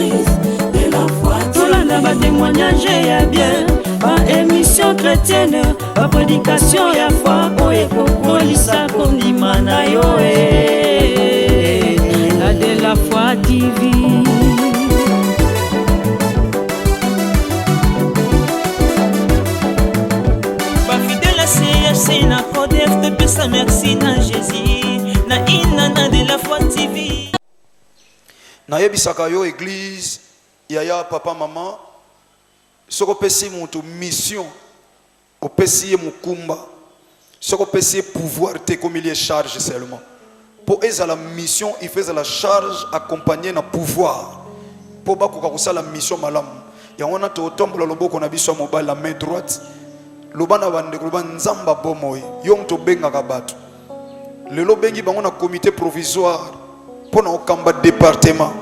directrice de la foi. Tolanda ba témoignage ya bien, ba émission chrétienne, ba prédication ya foi, oye kokolisa kondima na yo la de la foi TV. Ba fidèle à CHC na Codef de pesa merci na Jésus na inana de la foi TV. Na yebisaka yo église yaya papa maman soko pesi mutu mission opesi mukumba soko pesi pouvoir te comme il est charge seulement pour eza la mission il fait la charge accompagner na pouvoir pour ba ko la mission malam ya wana to tombola loboko na biso mobile la main droite lobana bande ko nzamba bomoy yo mto benga ka bato lelo bengi bango na comité provisoire pour na okamba département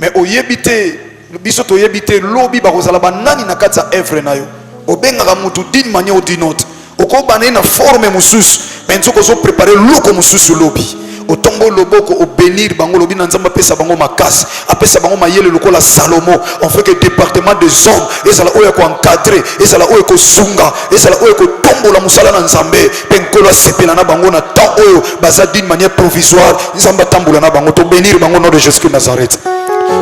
mais oyebite biso to yebite lobi ba kozala banani na kati ya œuvre na yo obenga mutu d'une manière ou d'une autre okobana na forme mususu mais nzoko zo préparer loko mususu lobi otombo loboko o bénir bango lobi na nzamba pesa bango makasi apesa bango mayele lokola Salomo on fait que département des hommes ezala oyo ko encadrer ezala oyo ko sunga ezala oyo ko tombola musala na nzambe penkolo sepela na bango na temps oyo baza d'une manière provisoire nzamba tambola na bango to bénir bango nom de Jésus de Nazareth.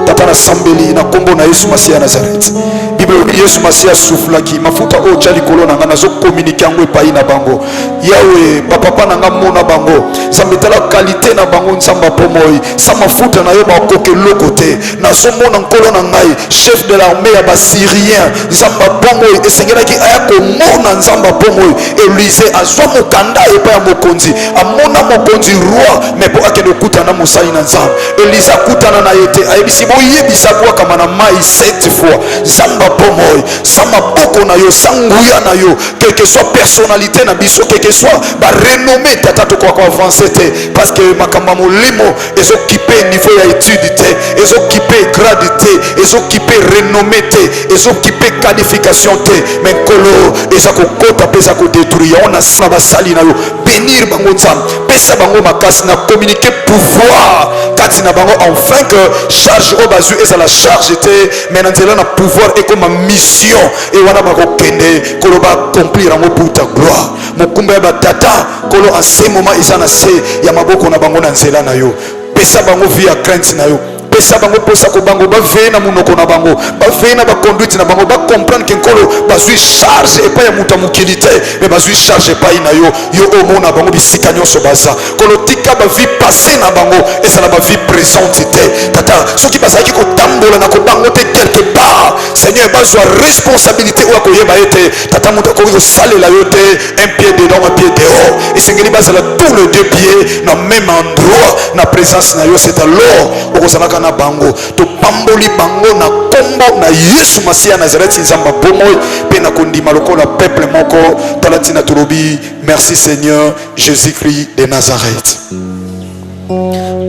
Tata na sambeli na kombo na Yesu Masia Nazareth. Bible Yesu Masia soufflaki mafuta o tchali kolona ngana zo communiquer ngwe pai na bango. Yawe papa na ngamona bango. Sambetala qualité na bango nsamba pomoi. Sa mafuta na yo ba koke lokote. Na somona nkolo na ngai chef de l'armée ya basyrien nzamba pomoi esengela ki aya ko mona nzamba pomoi. Élisée azwa mokanda epa ya mokonzi. Amona mokonzi roi mais po akende kutana mosali na nzamba. Élisée kutana na yete ayebisi boyebisa kwa kama na mai 7 fois zamba pomoy sama boko na yo sanguya na yo quelle que soit personnalité na biso quelle que soit ba renommé tata to kwa avancer te parce que makamba molimo ezokipe niveau ya étude te ezokipe grade te ezokipe renommé te ezokipe qualification te mais kolo ezako kota pesa ko détruire on a sala basali na yo bénir bango nzam pesa bango makasi na communiquer pouvoir kati na bango enfin que charge au bazu et la charge était maintenant na pouvoir et comme mission et wana ba kokende kolo ba accomplir en pour ta gloire mokumba ba tata kolo en ce moment izana se ya maboko na bango na nzela na yo pesa bango via crainte na yo pesa bango posa ko bango ba ve na munoko na bango ba ve na ba conduite na bango ba comprendre que kolo ba zui charge et pas ya muta mukilité mais ba zui charge pas na yo yo o mona bango bisika nyonso baza kolo tika ba vie passée na bango et ça la ba vie présente te tata soki bazaki ko tambola na ko bango te quelque part Seigneur bazwa responsabilité ou akoyeba ete tata muta ko salela yo te un pied dedans un pied dehors et sengeli bazala tous les deux pieds na même endroit na présence na yo c'est alors okozalaka na bango to pamboli bango na kombo na Yesu Masia Nazareth nzamba bomoi pe na kondima lokola peuple moko talatina tulobi merci Seigneur Jésus-Christ de Nazareth.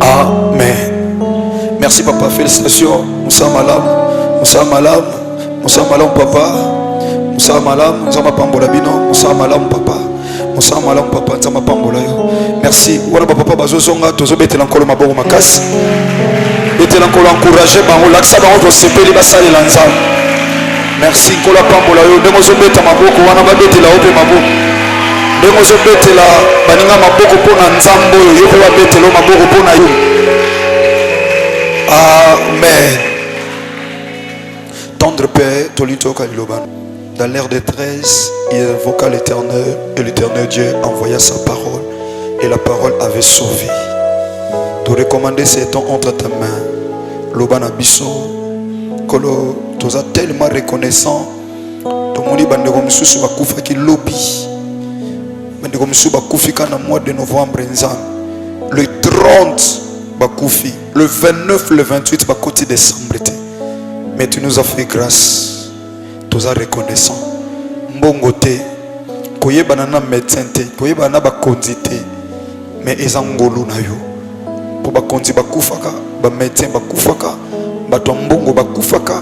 Amen. Merci papa, félicitations. Moussa Malam, Moussa Malam, Moussa Malam papa, Moussa Malam, Moussa Mapambola bino, Moussa Malam papa, Moussa Malam papa, Moussa Mapambola yo. Merci. Voilà papa bazozonga tozo betela nkolo maboko makasi. Betela nkolo encourager bango laksa bango to sepeli basali la nzambe. Merci nkolo pambola yo ndemo zo beta maboko wana ba betela ope maboko. Ndemo zo betela baninga maboko pona nzambo yo pe ba betela maboko pona yo. Amen. Tendre Père, Tolito Kaliloban. Dans l'air de 13, il invoqua l'Éternel et l'Éternel Dieu envoya sa parole et la parole avait sauvé. Tu recommander ces temps entre ta main. Lobana biso, kolo, tu es tellement reconnaissant. Tu m'as dit bande comme sous bakufa ki lobby. Bande comme sous bakufi kana mois de novembre le 30 bakufi, le 29, le 28 bakoti décembre. Mais tu nous as fait grâce. Tu es reconnaissant. Mbongote, koye banana médecin te, koye banana bakonzi te, mais ezangolo na yo. Po bakonzi bakufaka, ba médecin bakufaka, bato mbongo bakufaka,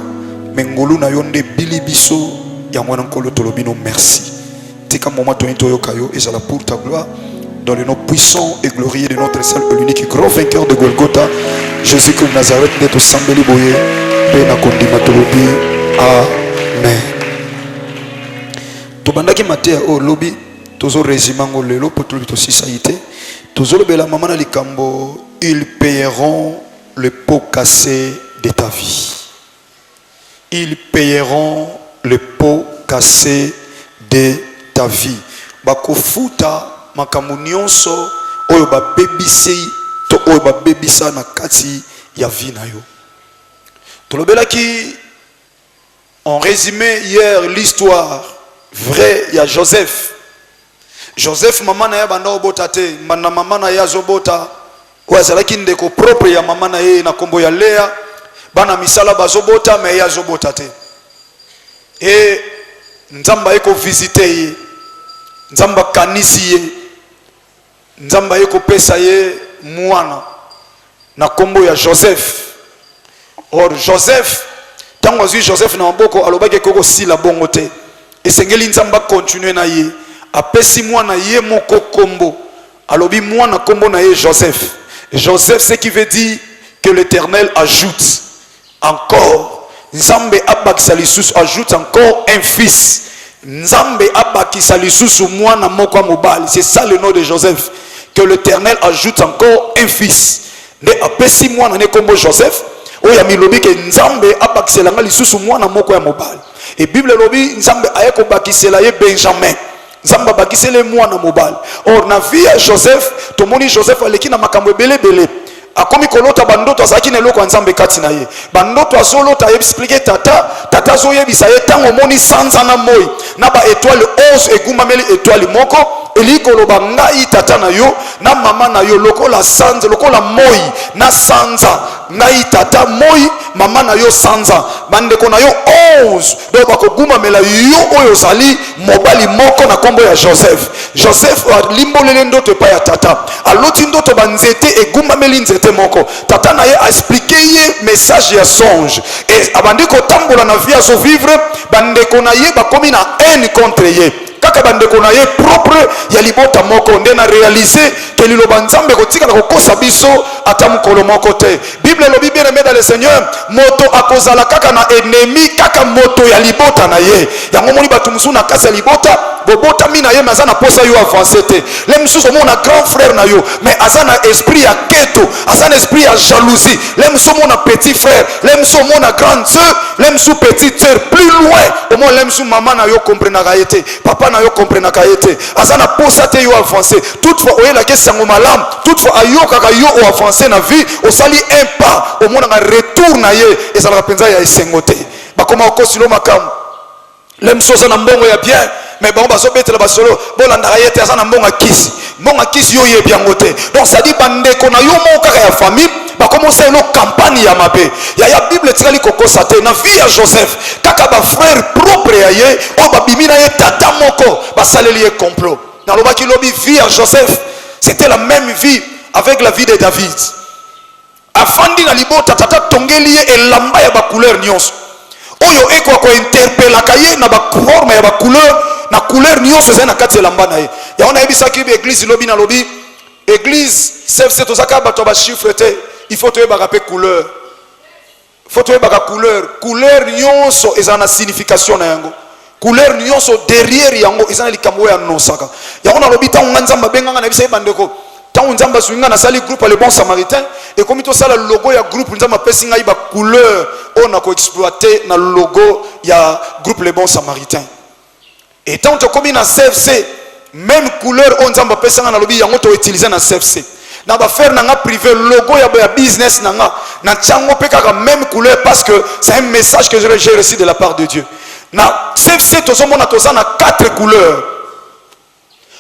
mais ngolo na yo nde bilibiso ya mwana nkolo tolobino merci. Tika moment to into yo kayo ezala pour ta gloire. dans le nom puissant et glorieux de notre seul et l'unique grand vainqueur de Golgotha, Jésus-Christ de Nazareth, d'être Sambeli Boye, Pena Kondima Tolobi. Amen. Tobandaki Matéa au lobby, tozo résimango lelo, potolobi to sisaïté, tozo le bela maman likambo, ils payeront le pot cassé de ta vie. Ils payeront le pot cassé de ta vie. Bakofuta makambo nyonso oyo ba bebisi to oyo ba bebisa na kati ya vie na yo. Tolobelaki en résumé hier l'histoire vraie ya Joseph. Joseph maman na ya banda obota te, banda maman na ya zobota oyo azalaki ndeko propre ya maman na ye na kombo ya Léa, bana misala bazobota me ya zobota te. Et nzamba eko visiter ye, nzamba kanisi ye, nzamba eko pesa ye mwana na kombo ya Joseph. Or Joseph, tango azwi Joseph na maboko alobaki koko sila bongo te, esengeli nzamba continuer na ye, apesi mwana ye moko kombo, alobi mwana kombo na ye Joseph. Joseph, ce qui veut dire que l'Éternel ajoute encore, nzambe abakisa lisusu, ajoute encore un fils. Nzambe abakisa lisusu mwana moko mobali. C'est ça le nom de Joseph, que l'Éternel ajoute encore un fils. Ne apesi mwana ne kombo Joseph, oya milobi ke nzambe abakisela nga lisusu mwana moko ya mobali. Et Bible lobi nzambe ayeko bakisela ye Benjamin. Nzambe bakisele mwana mobali. Or na vie ya Joseph, tomoni Joseph aleki na makambo ebele bele. Akomi kolota bandoto azaki na eloko nzambe kati na ye. Bandoto azolota expliquer tata zo yebisa ye tango moni sanza na moi na ba étoile 11 egumameli étoile moko eli koloba ngai tata na yo na mama na yo lokola sanza lokola moi na sanza ngai tata moi mama na yo sanza bandeko na yo 11 do bakogumamela yo oyo zali mobali moko na kombo ya Joseph. Joseph limbolele ndoto pa ya tata aloti ndoto banzete egumameli nzete moko tata na ye a expliqué ye message ya songe et abandiko tambola na vie azo vivre bandeko na ye bakomi na haine contre ye kaka bandeko na ye propre ya libota moko nde na réaliser que liloba nzambe kotika na kokosa biso ata mukolo moko te. Bible lobi bien aimé dans le Seigneur, moto akozala kaka na ennemi kaka moto ya libota na ye yango moni batu musu na kasa libota bobota mina ye mazana posa yo avancer te. Le musu mona grand frère na yo mais azana esprit ya keto, azana esprit ya jalousie. Le musu mona petit frère, le musu mona grande sœur, le musu petite sœur, plus loin au moins le musu maman na yo comprendre kaete, papa na yo comprendre kaete, azana posa te yo avancer. Toutefois oye la question sango malam, toutefois ayo kaka yo o avancer na vie, o sali un pas au mona retour na ye et ça la penza ya esengote. Ba koma okosilo makam. Le musu za na mbongo ya bien mais bon baso betela basolo bolanda yete azana mbonga kisi yo ye biangote. Donc ça dit bandeko na yo moko ya famille ba commencer une campagne ya mabe ya Bible tikali kokosa te na vie ya Joseph kaka ba frère propre ya ye o ba bimina ye tata moko ba saleli ye complot na lobaki lobi vie ya Joseph c'était la même vie avec la vie de David. Afandi na libota tata tongeli ye elamba ya ba couleur nyonso oyo eko ko interpella kaye na ba forme ya ba couleur na couleur nyonso za na kati elamba na ye ya ona ebisa ki église lobi na lobi église c'est to saka bato ba chiffre te il faut te ba rappeler couleur faut te ba couleur nyonso eza na signification na yango couleur nyonso derrière yango eza na likambo ya nosaka ya ona lobi ta nzamba benganga na bisa bandeko tant nzamba swinga na sali groupe le bon samaritain et comme to sala logo ya groupe nzamba pesi ngai ba couleur on a ko exploiter na logo ya groupe le bon samaritain et tant to comme na CFC même couleur on nzamba pesi nga na lobi yango to utiliser na CFC na ba faire na nga privé logo ya business na nga na chango pe kaka même couleur parce que c'est un message que j'ai reçu de la part de Dieu. Na CFC to somona to na 4 couleurs.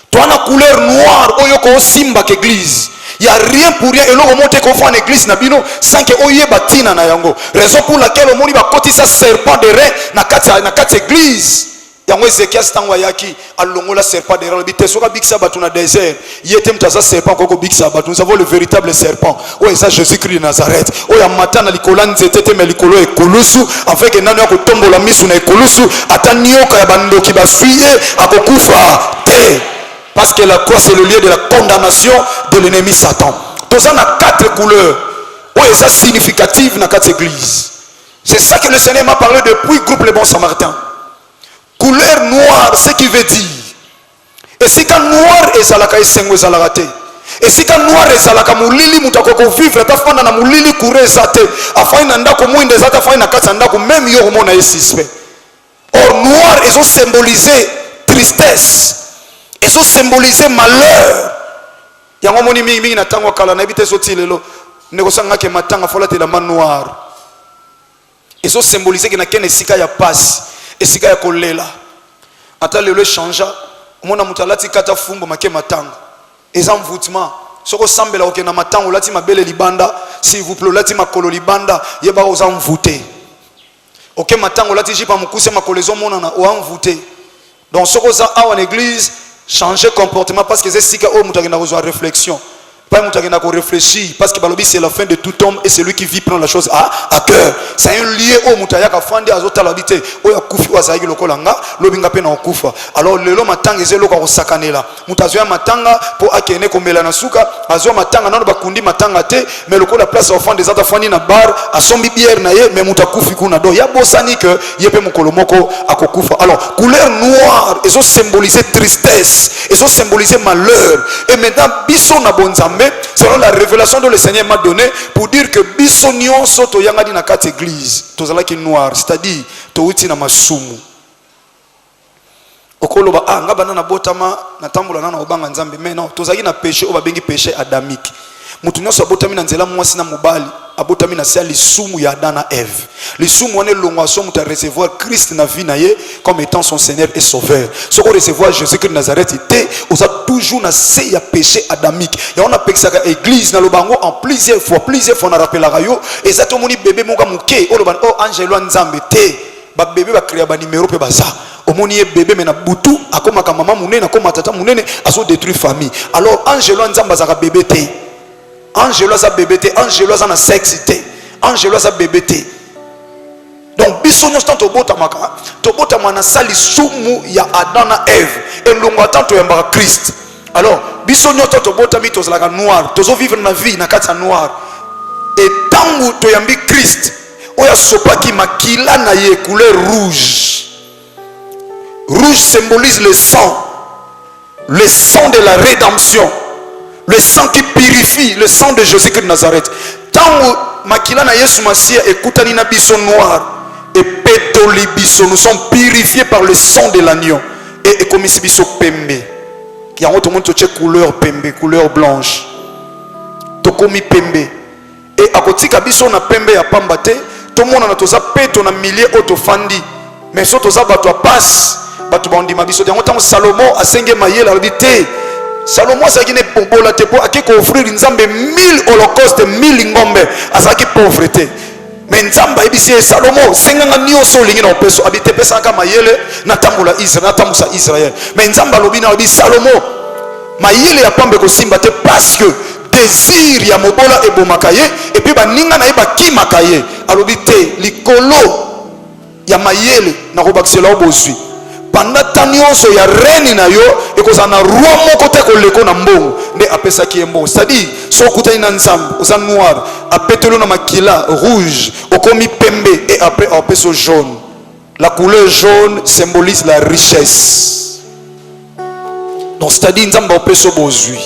Toi na couleur noire oyoko simba ke église. Il y a rien pour rien et l'on monte qu'on fait en église na bino sans que oye batina na yango. Raison pour laquelle on moni ba kotisa serpent de rein na kati église. Yango Ezekiel stangwa yaki alongola serpent de rein bité soka bikisa batu na désert. Yete mtaza serpent koko bikisa batu. Nous avons le véritable serpent. Oh ça Jésus-Christ de Nazareth. Oh ya matana likola nzete me likolo ekolusu avec nano ya kotombo la misu na ekolusu atanioka ya bandoki ba fuye akokufa te. Parce que la croix, c'est le lieu de la condamnation de l'ennemi Satan. Tous en a 4 couleurs. Oui, c'est significatif dans 4 églises. C'est ça que le Seigneur m'a parlé depuis groupe Les Bons Samaritains. Couleur noire, ce qui veut dire. Et si quand noir est zalaka esengo zalaka te. Et si quand noir est zalaka mulili mutakoko vivre tafanda na mulili kure zate. Afai na ndako mwinde zate afai na kati ndako même yo mona esispe. Or noir ils ont symbolisé tristesse. Ils ont symbolisé malheur. Yango moni mingi na tango kala na bité soti lelo. Nekosanga ke matanga fola te la man noir. Ils ont symbolisé que na kene sika ya passe. Esika ya kolela ata lelo changea mona mutalati kata fumbo make matanga eza mvoutement soko sambela okena matanga lati mabele libanda s'il vous plaît lati makolo libanda yeba oza mvouté ok matanga lati jipa mukuse makolezo mona na o mvouté donc soko za en église changer comportement parce que c'est sika o mutagenda kozwa réflexion pas mutagenda ko réfléchir parce que balobi c'est la fin de tout homme et celui qui vit prend la chose à cœur. C'est un lieu où mutayaka fandi azotala bité oya kufi wazaki lokolanga lobinga pe na okufa. Alors lelo matanga ezelo ko sakanela mutazoya matanga po akene komela na suka azo matanga nano bakundi matanga te mais lokola place au fond des autres fandi na bar asombi bière na ye mais mutakufi kuna do ya bosani que yepe mukolo moko akokufa. Alors couleur noire ils ont symbolisé tristesse, ils ont symbolisé malheur et maintenant biso na bonzambe selon la révélation que le Seigneur m'a donnée pour dire que biso nyonso to yangadi na kati église tozala ki noir, c'est-à-dire to uti na masumu okoloba nga bana na botama na tambola na obanga nzambe mais non tozaki na péché oba bengi péché adamique mutu nyonso abotami na nzela mwasi na mobali abotami na sia lisumu ya Adam na Ève. Lisumu wane longwaso muta recevoir Christ na vie na ye comme étant son Seigneur et Sauveur. Ce qu'on recevoir Jésus-Christ de Nazareth était osa toujours na se ya péché adamique. Ya on a pexaka église na lobango en plusieurs fois na rappelaka yo ezato moni bébé moka muke o loban o angelo nzambe te ba bébé ba créer ba numéro pe baza. Omoni ye bébé mena butu akoma ka mama munene akoma tata munene aso détruire famille. Alors angelo nzambe zaka bébé te. Angelo sa bébé te, Angelo sa na sexe te, Angelo sa bébé te. Donc biso nyonso to bota mana sali sumu ya Adam na Ève et longo tant to yamba Christ. Alors biso nyonso to bota mi to zalaka noir, to zo vivre na vie na kati noir. Et tangu to yambi Christ, oya sopaki makila na ye couleur rouge. Rouge symbolise le sang de la rédemption. Le sang qui purifie, le sang de Jésus-Christ de Nazareth. Tant makila na Yesu Masia ekutani na biso noir et petoli biso, nous sommes purifiés par le sang de l'agneau et komisi biso pembe. Yango to monto che couleur pembe, couleur blanche. To komi pembe. Et akotika biso na pembe ya pamba te, to mona na toza peto na milieu auto fandi. Mais so toza bato passe, bato bandi mabiso. Yango tango Salomon asenge mayela albité. Salomon sa kine pombola te po akiko offrir nzambe 1000 holocaustes 1000 ngombe azaki pauvreté mais nzamba ebisi Salomon senganga nyoso lingi na opeso abite pesa kama mayele na tambola Israël na tambusa Israël mais nzamba lobina obi Salomon mayele ya pambe ko simba te parce que désir ya mobola ebomakaye et puis baninga na yeba kimakaye alobi te likolo ya mayele na kobakisela obozwi pendant tanioso ya reine na yo ekozana roi moko te koleko na mbongo nde apesa ki mbongo c'est-à-dire so kutani na nzambe oza noir apetelo na makila rouge okomi pembe et après apeso jaune. La couleur jaune symbolise la richesse. Donc c'est-à-dire nzambe apeso bozwi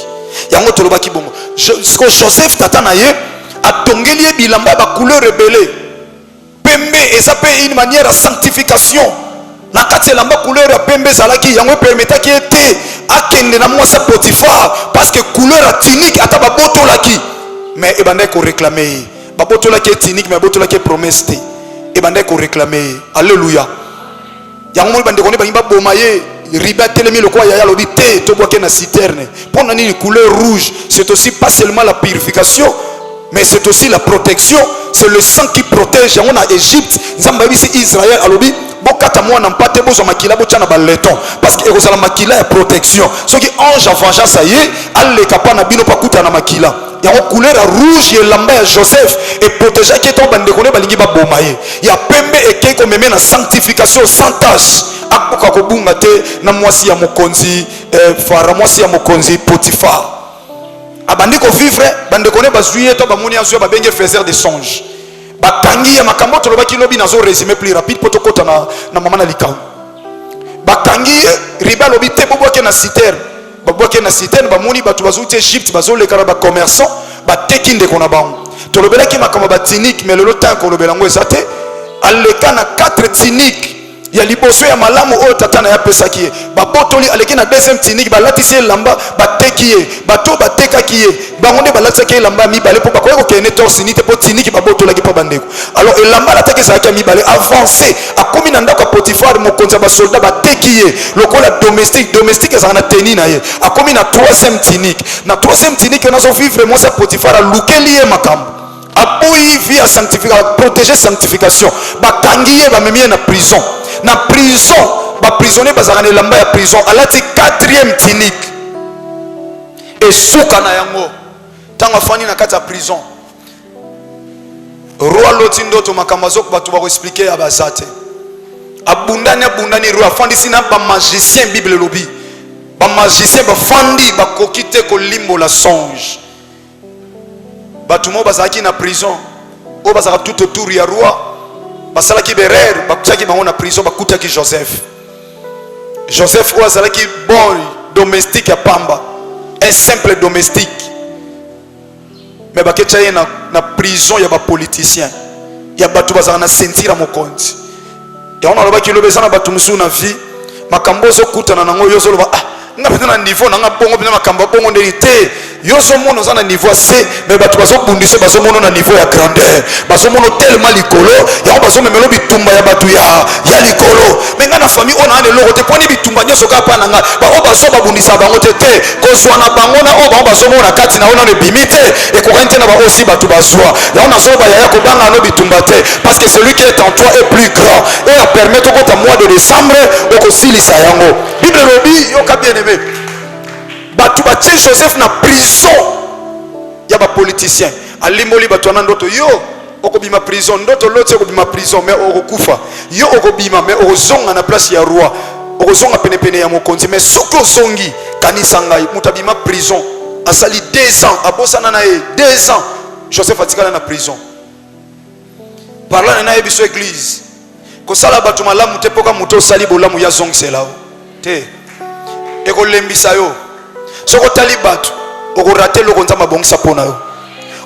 yango tolobaki bongo Joseph tata na ye atongeli bilamba ba couleur rebelle pembe et ça peut une manière de sanctification. Na kati lamba couleur ya pembe zalaki yango permetaki ete akende na mwasa Potifar parce que couleur ya tunique ata baboto laki mais ebanda ko réclamer baboto laki tunique mais baboto laki promesse te ebanda ko réclamer. Alléluia. Yango mo bande ko ne ba boma ye riba telemi lokwa ya lobi te to boke na citerne pour nani couleur rouge. C'est aussi pas seulement la purification mais c'est aussi la protection, c'est le sang qui protège. Yango na Égypte nzamba bisi Israël alobi bokata mwana mpate bozo makila bocha na baleton parce que ekozala makila ya protection soki ange a vengeance aye aleka pa na bino pakuta na makila ya couleur rouge et lamba ya Joseph et protéger qui est bande kone balingi ba bomaye ya pembe ekei ko meme na sanctification sans tache akoka ko bunga te na mwasi ya mokonzi fara mwasi ya mokonzi Potiphar abandi ko vivre bande kone bazuye to bamoni azuye babenge faiseur de songe bakangi ya makambo to lobaki lobi nazo résumer plus rapide poto kota na mama na likao bakangi riba lobi te boboke na citerne baboke na citerne bamoni batu bazuti Egypte bazoleka ba commerçant bateki ndeko na bango to lobelaki makambo ba cynique mais lelo tant ko lobelango ezate aleka na 4 cynique ya liboso ya malamu o tata na ya pesaki babotoli aleki na deuxième cynique balatisi lamba bateki ye bato batekaki ye bangonde balataki lamba mi balé po bakoyo kene to sinite po cynique babotolaki po bandeko alors elamba la teki sa mi balé avancé akomi na ndako Potiphar mokonza ba soldat bateki ye lokola domestique za na teni na ye akomi na troisième cynique na zo vivre moi sa Potiphar alukeli ye makambo aboyi via sanctification protéger sanctification bakangi ye bamemi na prison ba prisonnier bazakane lamba ya prison alati 4e cynique et suka na yango tanga fani na kati ya prison roi loti ndoto makambo zo bato ba ko expliquer ya basate abundani roi fandi sina ba magicien bible lobi ba magicien ba fandi ba kokite ko limbo la songe bato mo bazaki na prison o bazaka tout autour ya roi basalaki berere bakutaki bango na prison bakutaki Joseph o azalaki boy domestique ya pamba un simple domestique mais baketcha ye na prison ya ba politicien ya bato bazaka na sentir mokonzi ya ona lobaki lobeza na bato musu na vie makambo zo kutana nango yozo loba nga pena niveau nga bongo pena makambo bongo ndeni te yozo mono za na niveau C mais bato bazo bundise bazo mono na niveau ya grandeur bazo mono tellement likolo ya bazo memelo bitumba ya bato ya likolo mais nga na famille ona ane loko te poni bitumba nyoso ka pa nanga ba o bazo babundisa bango te kozwa na bango na o ba bazo mona kati na ona ne bimite et ko rente na ba aussi bato bazwa ya ona zo ba ya ko banga no bitumba te parce que celui qui est en toi est plus grand et a permettre ko ta mois de décembre o ko silisa yango bible lobi yo ka bien aimé bato batie Joseph na prison ya ba politicien alimboli bato na ndoto yo okobima prison ndoto lote okobima prison mais okokufa yo okobima mais okozonga na place ya roi okozonga pene ya mokonzi mais soki ozongi kanisa ngai mutabima prison asali 2 ans abosana na ye 2 ans Joseph atikala na prison parla na ye biso église kosala bato malamu te poka muto sali bolamu ya zongsela te ekolembisa yo soko tali bato okorate loko nzamba bongisa pona yo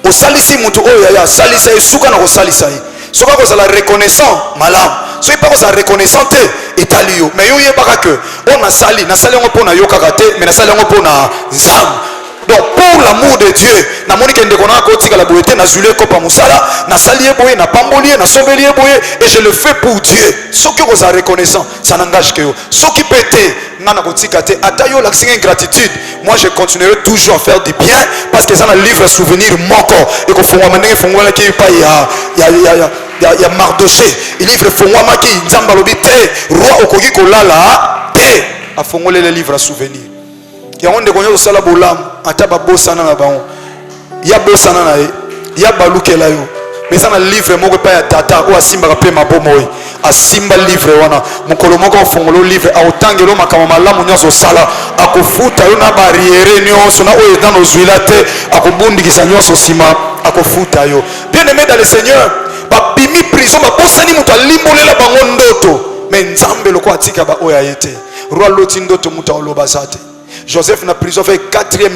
osalisi mutu oyo ya salisa esuka na kosalisa ye soka kozala reconnaissant malamu soki pa kozala reconnaissant te etali yo mais yo yebaka ke o nasali yango mpona yo kaka te mais nasali yango mpona nzambe donc pour l'amour de Dieu namoni ke ndeko na kotikala boye te nazuli kopa musala nasali ye boye napamboli ye nasombeli ye boye et je le fais pour Dieu soki kozala reconnaissant ça n'engage que yo soki pété nana kotika te ata yo lakisi ingratitude moi je continuerai toujours à faire du bien parce que ça na livre souvenir moko et ko fongwa mandenge fongwa ki pa ya Mardoché il livre fongwa maki nzamba lobi te roi okoki kolala te afongole le livre souvenir ya onde konyo sala bolamu ata babosana na bango ya bosana na ye ya balukela yo mais ça na livre moko pa ya tata o asimba pe mabomoy asimba livre wana mokolo moko ofongolo livre aotangelo makambo malamu nyonso sala akofuta yo na barriere nyonso na oyo dans ozwila te akobundikisa nyonso sima akofuta yo bien aimé dans le Seigneur babimi prison babosani mutu alimbolela bango ndoto mais nzambe loko atika ba oyo ayete roi loti ndoto mutu oloba zate Joseph na prison fait 4e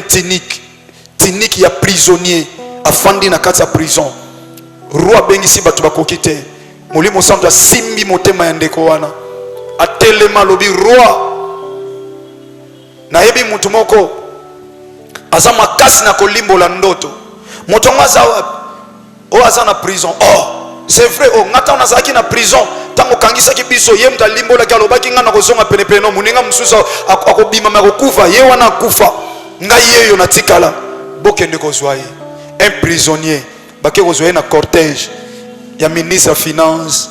cynique ya prisonnier afandi na kati ya prison roi bengisi bato bakoki te molimo santo asimbi motema ya ndeko wana atelema lobi roi nayebi mutu moko aza makasi na kolimbola ndoto moto ngo aza o aza na prison c'est vrai ngata nazalaki na prison tango kangisaki biso ye mutu alimbolaki alobaki nga na kozonga penepene no moninga mosusu akobima makokufa ye wana akufa ngai yeyo natikala bokende kozwa ye un prisonnier bake kozwa ye na cortège ya ministre ya finance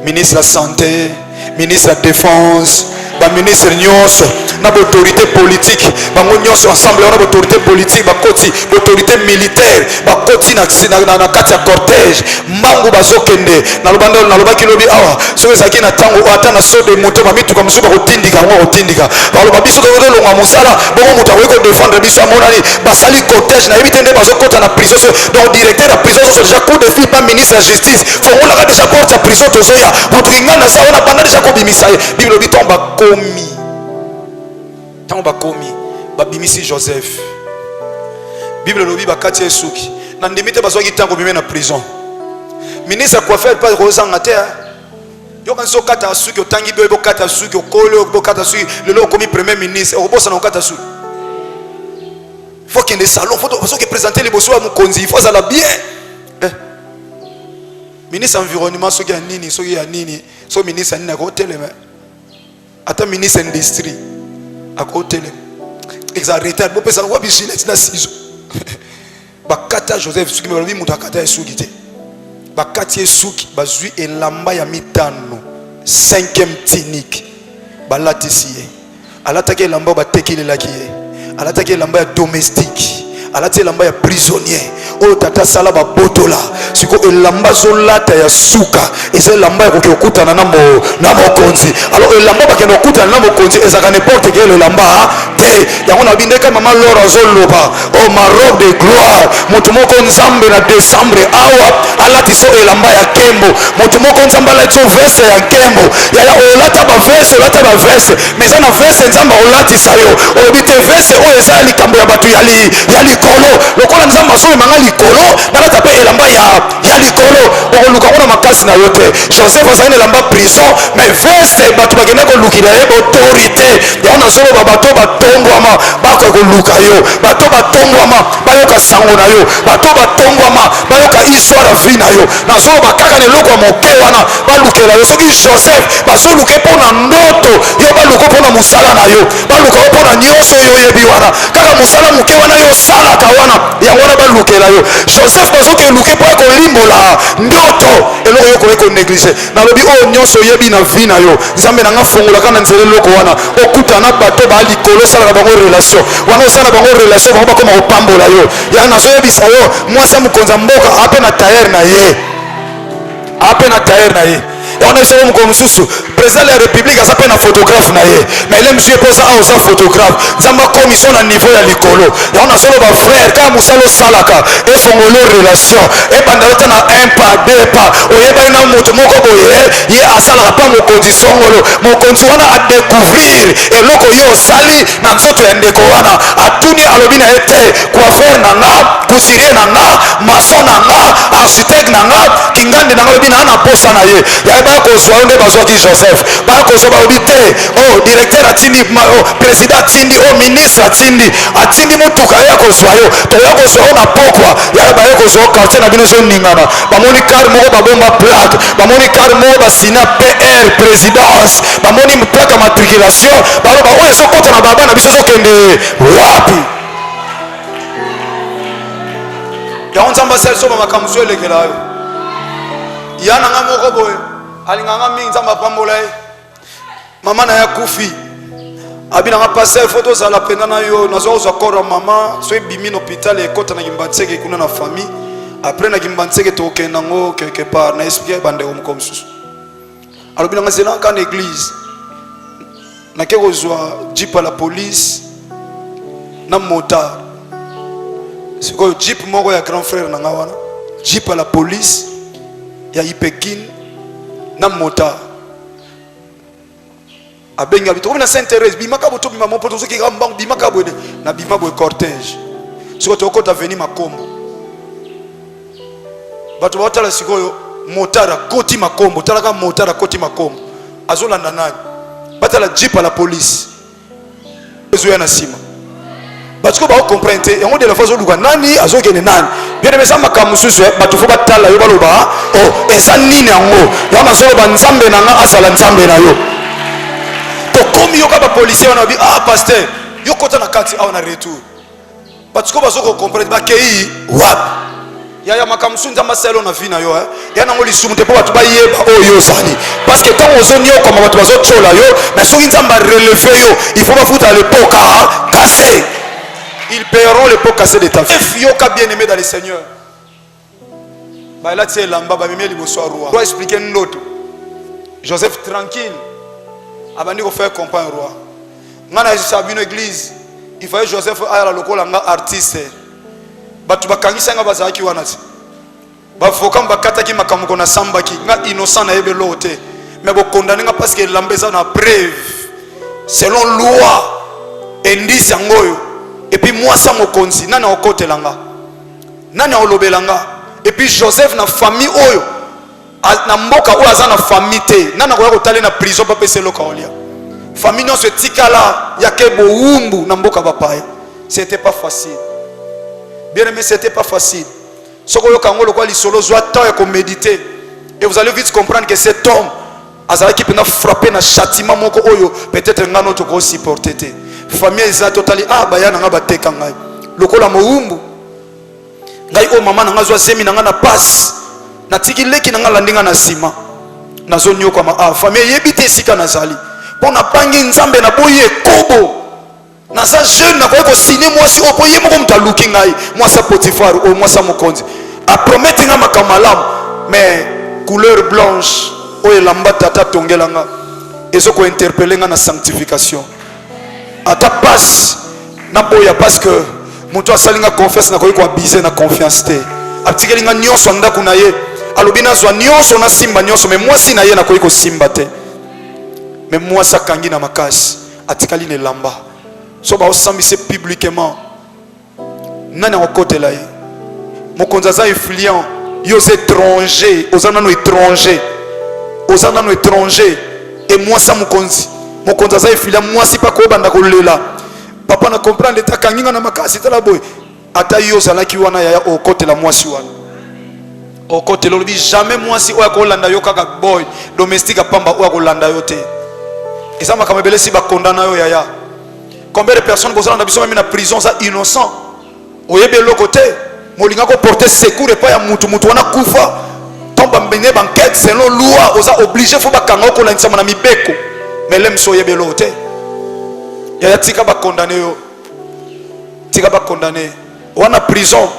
ministre ya santé ministre de la défense, ministre nyonso, na autorité politique, bango nyonso ensemble on a autorité politique, ba koti autorité militaire, ba koti na kati ya cortège, mbangu bazokende na lobanda na lobaki lobi awa, so ezaki na tango ata na so de moto ba mitu comme so ba kotindika ngo kotindika. Ba loba biso ko longa musala, bongo muta ko défendre biso amonani, basali cortège na ebitende bazokota na prison. Donc directeur de la prison so déjà coup de fil pas ministre de la justice, faut on la déjà porte à prison tozoya, mutu ingana sa on a banda déjà ko bimisa, bible lobi tomba komi. Tant bakomi babimisi Joseph. Bible lobi bakati esuki. Na ndimite bazwaki tango bimé na prison. Ministre quoi faire pas rozanga terre. Yo kan so kata suki otangi be bokata suki okolo bokata suki lelo komi premier ministre obosa na kata suki. Faut qu'il y ait des salons, faut que présenter les bossos à mon conzi, il faut ça la bien. Ministre environnement so ki ya nini, so ki ya nini, so ministre nini ko telema. Ata ministre industrie à côté exarrêté bon pesa wa bichilet na sizo bakata Joseph suki me muta kata suki te bakati suki bazui elamba ya mitano 5e tinique balatisiye alataki elamba batekile lakiye alataki elamba ya domestique alati elamba ya prisonnier o tata sala ba botola siko elamba zolata ya suka eza elamba ya kokutana na mokonzi. Alors elamba bakeno kutana na mokonzi ezaka n'importe quel elamba te yango na bindeka mama Laura zoloba o ma robe de gloire mutu moko nzambe na décembre awa alati so elamba ya kembo mutu moko nzambe alati so veste ya kembo ya olata ba veste mais na veste nzambe olati sayo obite veste o eza likambo ya batu ya likolo lokola nzambe aso manga likolo balata pe elamba ya likolo okoluka kuna makasi na yote. Joseph azali elamba prison mais veste batu bagenda kolukila ye autorité ya ona solo bato batongwama bako koluka yo bato batongwama bayoka sango na yo bato batongwama bayoka histoire ya vie na yo na solo bakaka neloko moke wana balukela yo soki Joseph bazoluka mpona ndoto yo baluka mpona musala na yo baluka mpona nyonso yo yebi wana kaka musala moke wana yo salaka wana ya wana balukela yo. Joseph bazoke luke po kolimbola ndoto eloko yo ko négligé na lobi o nyonso yebi na vie na yo nzambe nanga fongola kana nzele loko wana okutana bato ba likolo sala bango relation wana osala bango relation bango bakoma opambola yo ya nazo yebisa yo mwasa mukonza mboka ape na tailleur na ye on a vu comme sous président de la République a sapé un photographe naïe mais il monsieur pour ça a aussi photographe zamba commission à niveau ya likolo et on a solo ba frère quand musalo salaka et fongolo relation et bandalota na un pas deux pas oyeba ina moto moko boye ye asala pa mo condition ngolo mo kontuana a découvrir et loko yo sali na nzoto ya ndeko wana atuni alobina ete coiffeur nanga couturier nanga maçon nanga architecte nanga kingande nanga lobina na posa na ye ya ba ko so onde bazwaki Joseph ba ko so ba obite o directeur atindi président atindi o ministre atindi mutuka ya ko so yo to ya ko so na pokwa ya ba ko so quartier na bino so ningana ba moni car moko ba bomba plaque ba moni car moko ba sina PR présidence ba moni plaque matriculation ba ba o so kota na baba na biso so kende wapi ya on samba sel so ba makamso elekela yo yana nga moko boye alinganga mingi nzamba pambola ye mama na ya kufi abina nga passer photo za la pena na yo nazo za kora mama so ebimi na hôpital ekota na kimbatseke kuna na famille après na kimbatseke to kenda ngo quelque part na expliquer bande comme comme susu alobina nga zela ka na église na keko zwa jeep à la police na motard siko jeep moko ya grand frère na nga wana jeep à la police ya Ipekin na mota abenga bito na Saint-Thérèse bimaka boto bima mopoto soki ngambang bimaka boye na bima boye cortège siko toko ta venir makombo bato batala sikoyo motara koti makombo talaka motara koti makombo azolanda nani batala jeep à la police ezoya na sima parce que ba comprendre yango de la façon luka nani azokene nani bien aimé ça makamususu bato fo batala yo baloba oh eza nini yango ya masolo ba nzambe nanga asala nzambe na yo to komi yo ka ba policier wana bi pasteur yo kota na kati awa na retour parce que bazoko comprendre ba kei wap yaya makamsu nzamba selo na vie na yo ya nango lisumu te po batu ba yeba oyo zali parce que tant ozoni yo comme batu bazo chola yo mais soki nzamba relever yo il faut pas foutre le pot cassé. Ils paieront le pot cassé de ta vie. Yoka bien aimé dans le Seigneur. Bah là tu es lamba ba mimi liboso roi. Roi expliquer l'autre. Joseph tranquille. Abandi ko faire comprendre roi. Ngana sabi une église. Il fallait Joseph aya lokola nga artiste. Batu bakangisa nga bazaki wana ti. Ba foka mbakata ki makamuko na sambaki nga innocent na yebe lote. Mais bo condamner nga parce que lambeza na preuve. Selon loi indice yangoyo. Et puis moi ça mokonzi nani okotelanga. Nani olobelanga. Et puis Joseph na famille oyo na mboka oyo aza na famille te. Nani akoya kotale na prison pa pese loka olia. Famille non se tikala yake boumbu na mboka bapaya. C'était pas facile. Bien aimé, c'était pas facile. Soko yo kango lokwa lisolo zwa temps ya ko méditer. Et vous allez vite comprendre que cet homme azala qui peut frapper na châtiment moko oyo peut-être ngano to ko supporter te. Famille eza totali baya na nga bateka ngai. Lokola moumbu. Ngai o mama na nga zwa semi na nga na passe. Na tiki leki na nga landinga na sima. Na zone yo kwa famille yebite sika nazali. Pona pangi nzambe na boye kobo. Na sa jeune na ko signer moi si opo yemo ko mtaluki ngai. Moi sa Potifar ou moi sa mokonzi. A promettre nga makamalam mais couleur blanche o elamba tata tongelanga. Ezo ko interpeller nga na sanctification. Ata passe na boya parce que muto asalinga confesse na ko abiser na confiance te. Atikeli nga nyonso ndako na ye. Alobina zwa nyonso na simba nyonso mais moi si na ye na ko simba te. Mais moi ça kangi na makasi atikali ne lamba so ba osambise publiquement nani okotela ye mokonza za influent yo étranger ozana no étranger et moi ça mokonza za influent moi si pas ko banda ko lela papa na comprendre l'état kangi na makasi tala boy ata yo sala ki wana ya okotela moi si wana okotela lobi jamais moi si oya ko landa yo kaka boy domestique pamba oya ko landa yo te. Et ça m'a quand même si ba condamné yo yaya. Combien de personnes bosa na biso même na prison ça innocent. Oyebe lo côté, molinga ko porter secours et pas ya mutu wana kufa. Tomba mbene banquette selon loi oza obligé faut ba kanga ko lanisa na mibeko. Mais lem so yebe lo côté. Yaya tika ba condamné yo. Tika ba condamné. Wana prison.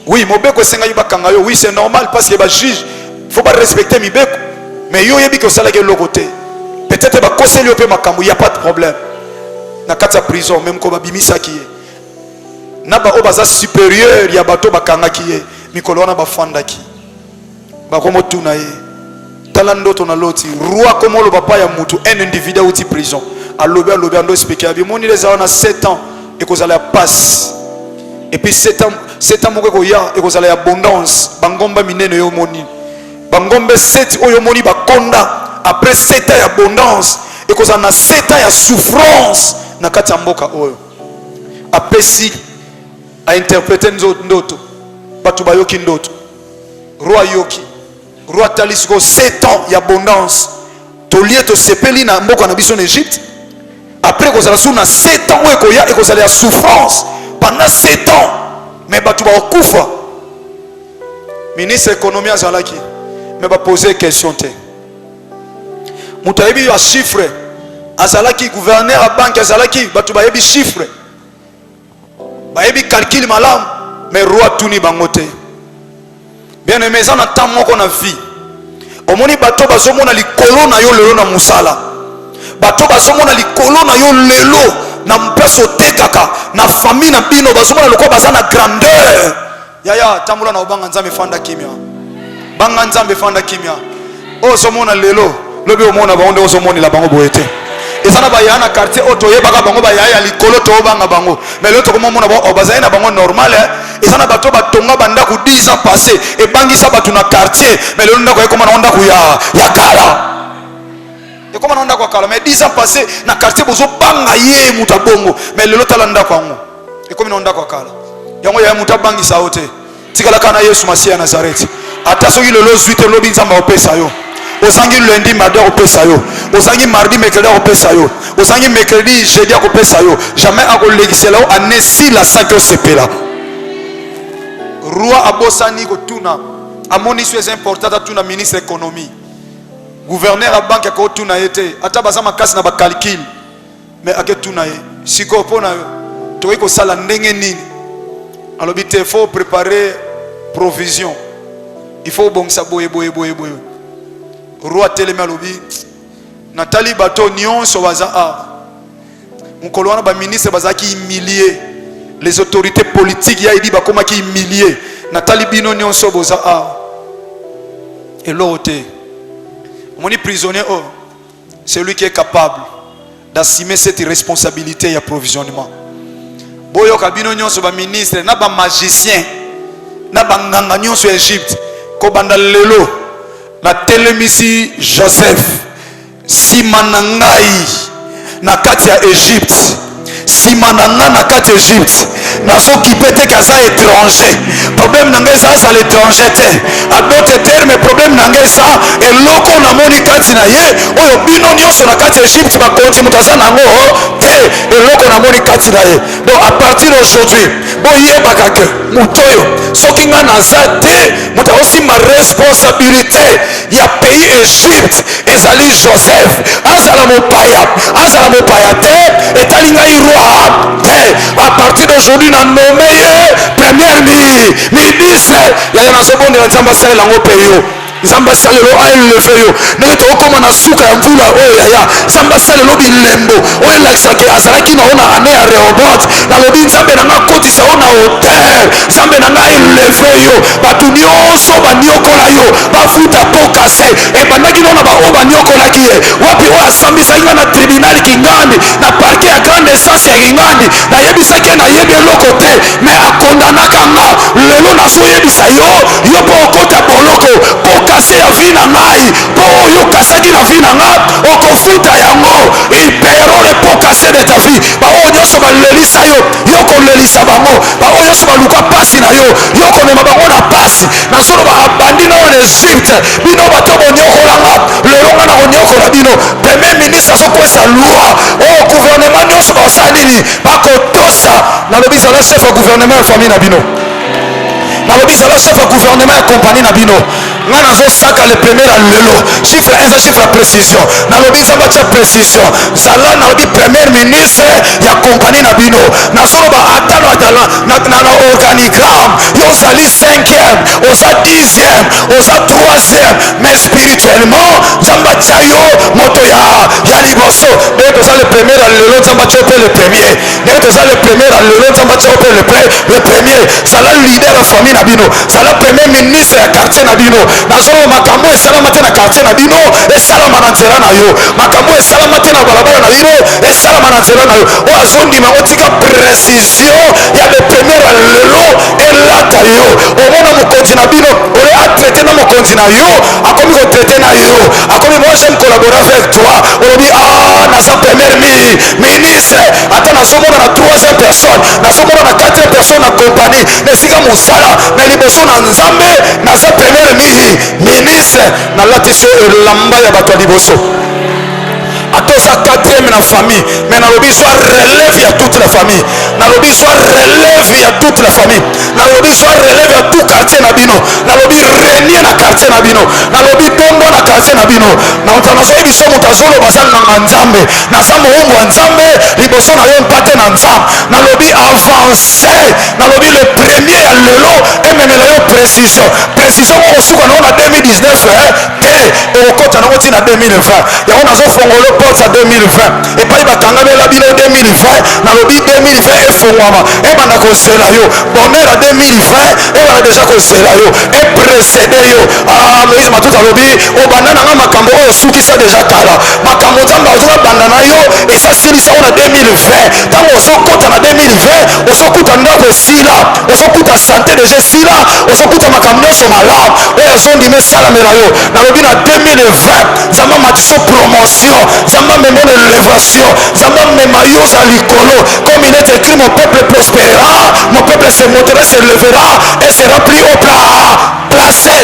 Oui, mobeko senga yo ba kanga yo. Oui, c'est normal parce que ba juge faut pas respecter mibeko. Mais yo yebi ko sala ke lo côté. Peut-être que conseiller peut makambu, il y a pas de problème. Na kata prison même ko babimisa kiye. Na ba obaza supérieur ya bato bakanga kiye. Mikolo na bafanda ki. Ba komo tuna ye. Talando to na loti. Roi komo lo papa ya mutu un individu uti prison. Alobe ando expliquer abi moni les a 7 ans et ko zala passe. Et puis 7 ans moko ko ya et ko zala abondance. Bangomba minene yo moni. Bangombe 7 oyo moni bakonda. Après 7 ans d'abondance et qu'on a 7 ans de souffrance na kati mboka oyo apesi a interpréter ndoto batu bayoki ndoto roi yoki roi talisiko 7 ans d'abondance tolie to sepeli na mboka na biso en Égypte après qu'on a sous na 7 ans oyo koya et qu'on a la souffrance pendant 7 ans mais batu ba okufa ministre économie azalaki mais ba poser question te. Moutayebi a chiffre azalaki gouverneur à banque azalaki batu bayebi chiffre bayebi calcul malam mais roi tuni bangote bien aimé ça na temps moko na vie omoni bato bazomona likolo na yo lelo na musala bato bazomona likolo na yo lelo na mpeso tekaka na famille na bino bazomona lokwa baza na grandeur yaya tambula na obanga nzambe fanda kimia banga nzambe fanda kimia o somona lelo lobi omona bango ozomoni la bango boyete ezana ba yana quartier auto yebaka bango ba yaya likolo to banga bango mais l'autre comme mona ba obazaina bango normal ezana bato batonga banda ku 10 ans passé et bangi sa batu na quartier mais le ndako ekoma na onda ku ya kala ekoma na onda ku kala mais 10 ans passé na quartier bozo banga ye mutabongo mais le l'autre landa kwa ngo ekomi na onda ku kala yango ya mutabangi sa hote tikala kana Yesu Masia Nazareth atasoki le lozuite lobi nzamba opesa yo Osangi lundi mardi opesa yo, osangi mardi mercredi opesa yo, osangi mercredi jeudi opesa yo. Jamais à ko legisela o anesi la sanko sepela. roi abosani kotuna amoni so est important atuna ministre économie gouverneur à banque ko tuna yete ata baza makasi na ba calcul mais aketuna ye siko pona to ko sala ndenge nini alobi te faut préparer provision il faut bongsa boye roi telema alobi natali bato nyonso baza a mukolo wana ba ministre bazaki humilier les autorités politiques ya idi bakoma ki humilier natali bino nyonso boza a et l'autre mon prisonnier c'est lui qui est capable d'assumer cette responsabilité et approvisionnement boyo kabino nyonso ba ministre na ba magicien na ba nganga nyonso Égypte ko banda lelo na telemisi Joseph simanangai na kati ya Égypte simananga na kati ya Égypte nazo kipete kaza étranger problème nanga ça à l'étranger te à d'autres termes problème nanga ça et loko na moni kati na ye oyo bino nyonso na kati ya Égypte ba konti mutaza nango te et loko na moni kati na ye donc à partir d'aujourd'hui boye bakake mutoyo soki nga naza te muta aussi ma responsabilité ya pays Égypte ezali Joseph azala mopaya te etalinga iroi te à partir d'aujourd'hui na nommé première ministre ya na sobonde nzamba sala lango peyo nzamba salelo aelefe yo ndenge tokoma na suka ya mvula oyo yaya nzamba salelo bilembo oyo elakisaki azalaki na ona ane ya Rehoboth nalobi nzambe na nga kotisa yo na hotel nzambe na nga eleve yo bato nyonso baniokola yo bafuta po kase ebandaki nona baoyo baniokolaki ye wapi oyo asambisaki nga na tribunal kingandi na parke ya grande essence ya kingandi nayebisaki ye nayebi eloko te me akondanaka nga lelo nazoyebisa yo mpo okota boloko kase ya vie na ngai po oyo kasaki na vie na nga okofuta yango ipero le po kase de ta vie baoyo nyonso balelisa yo kolelisa bango baoyo nyonso baluka pasi na yo komema bango na pasi nazoloba abandi na en Égypte bino bato bonyokolanga lelo nga na konyokola bino premier ministre azokwesa loi oyo gouvernement nyonso basala nini bakotosa nalobi zala chef ya gouvernement ya famille na bino nalobi zala chef ya gouvernement ya compagnie na bino nga nazosaka le premier lelo chiffre 1 eza chiffre ya précision nalobi nzambe atia précision zala nalobi premier ministre ya compagnie na bino nazoloba ata na organigramme yo ozali 5e oza 10e oza 3e mais spirituellement nzambe atia yo moto ya liboso ndenge toza le premier lelo nzambe atia yo mpe le premier ndenge toza le premier lelo nzambe atia yo mpe le premier zala leader ya famille na bino zala premier ministre ya quartier na bino nazolo makambo esalama te na quartier na bino esalama na nzela na yo makambo esalama te na balabala na bino esalama na nzela na yo oyo azondima otika précision ya le premier lelo elata yo omona mokonzi na bino oyo atraite na mokonzi na yo akomi kotraite na yo akomi moi j'aime collaborer avec toi olobi naza premier ministre ata nazomona na 3e personne nazomona na 4e personne na compagnie na esika mosala na liboso na nzambe naza premier ministre nalatisi elamba ya bato ya liboso atoza 4e na famille mais nalobi soit relève ya toute la famille nalobi soit relève ya toute la famille nalobi soit relève ya tout quartier na bino nalobi renier na quartier na bino nalobi bombo na quartier na bino nazoyi biso moto azoloba aza nganga nzambe naza moumbu ya nzambe liboso na yo mpate na nzambe nalobi avance nalobi le premier ya lelo ememela yo précision okosuka nango na 2019 te okokota nango ntina 2020 yango nazofongolo porte ya 2020 epai bakangamela bino 2020 nalobi 2020 efongwama ebanda kozela yo bonheur ya 2020 ebanda deja kozela yo eprécédé yo moïse matuta alobi obanda nanga makambo oyo osukisa deja kala makambo nzambe azobanda na yo eza silisa oyo na 2020 ntango ozokota na 2020 ozokuta ndako esila ozokuta sante deja esila ozokuta makambo nyonso malamu oyo azondima esalamela yo nalobi na 2020 nzambe amatiso promotion nzambe amemona élévation nzambe amema yo za likolo comme il est écrit mon peuple prospérera mon peuple se montera se levera et sera plus haut placé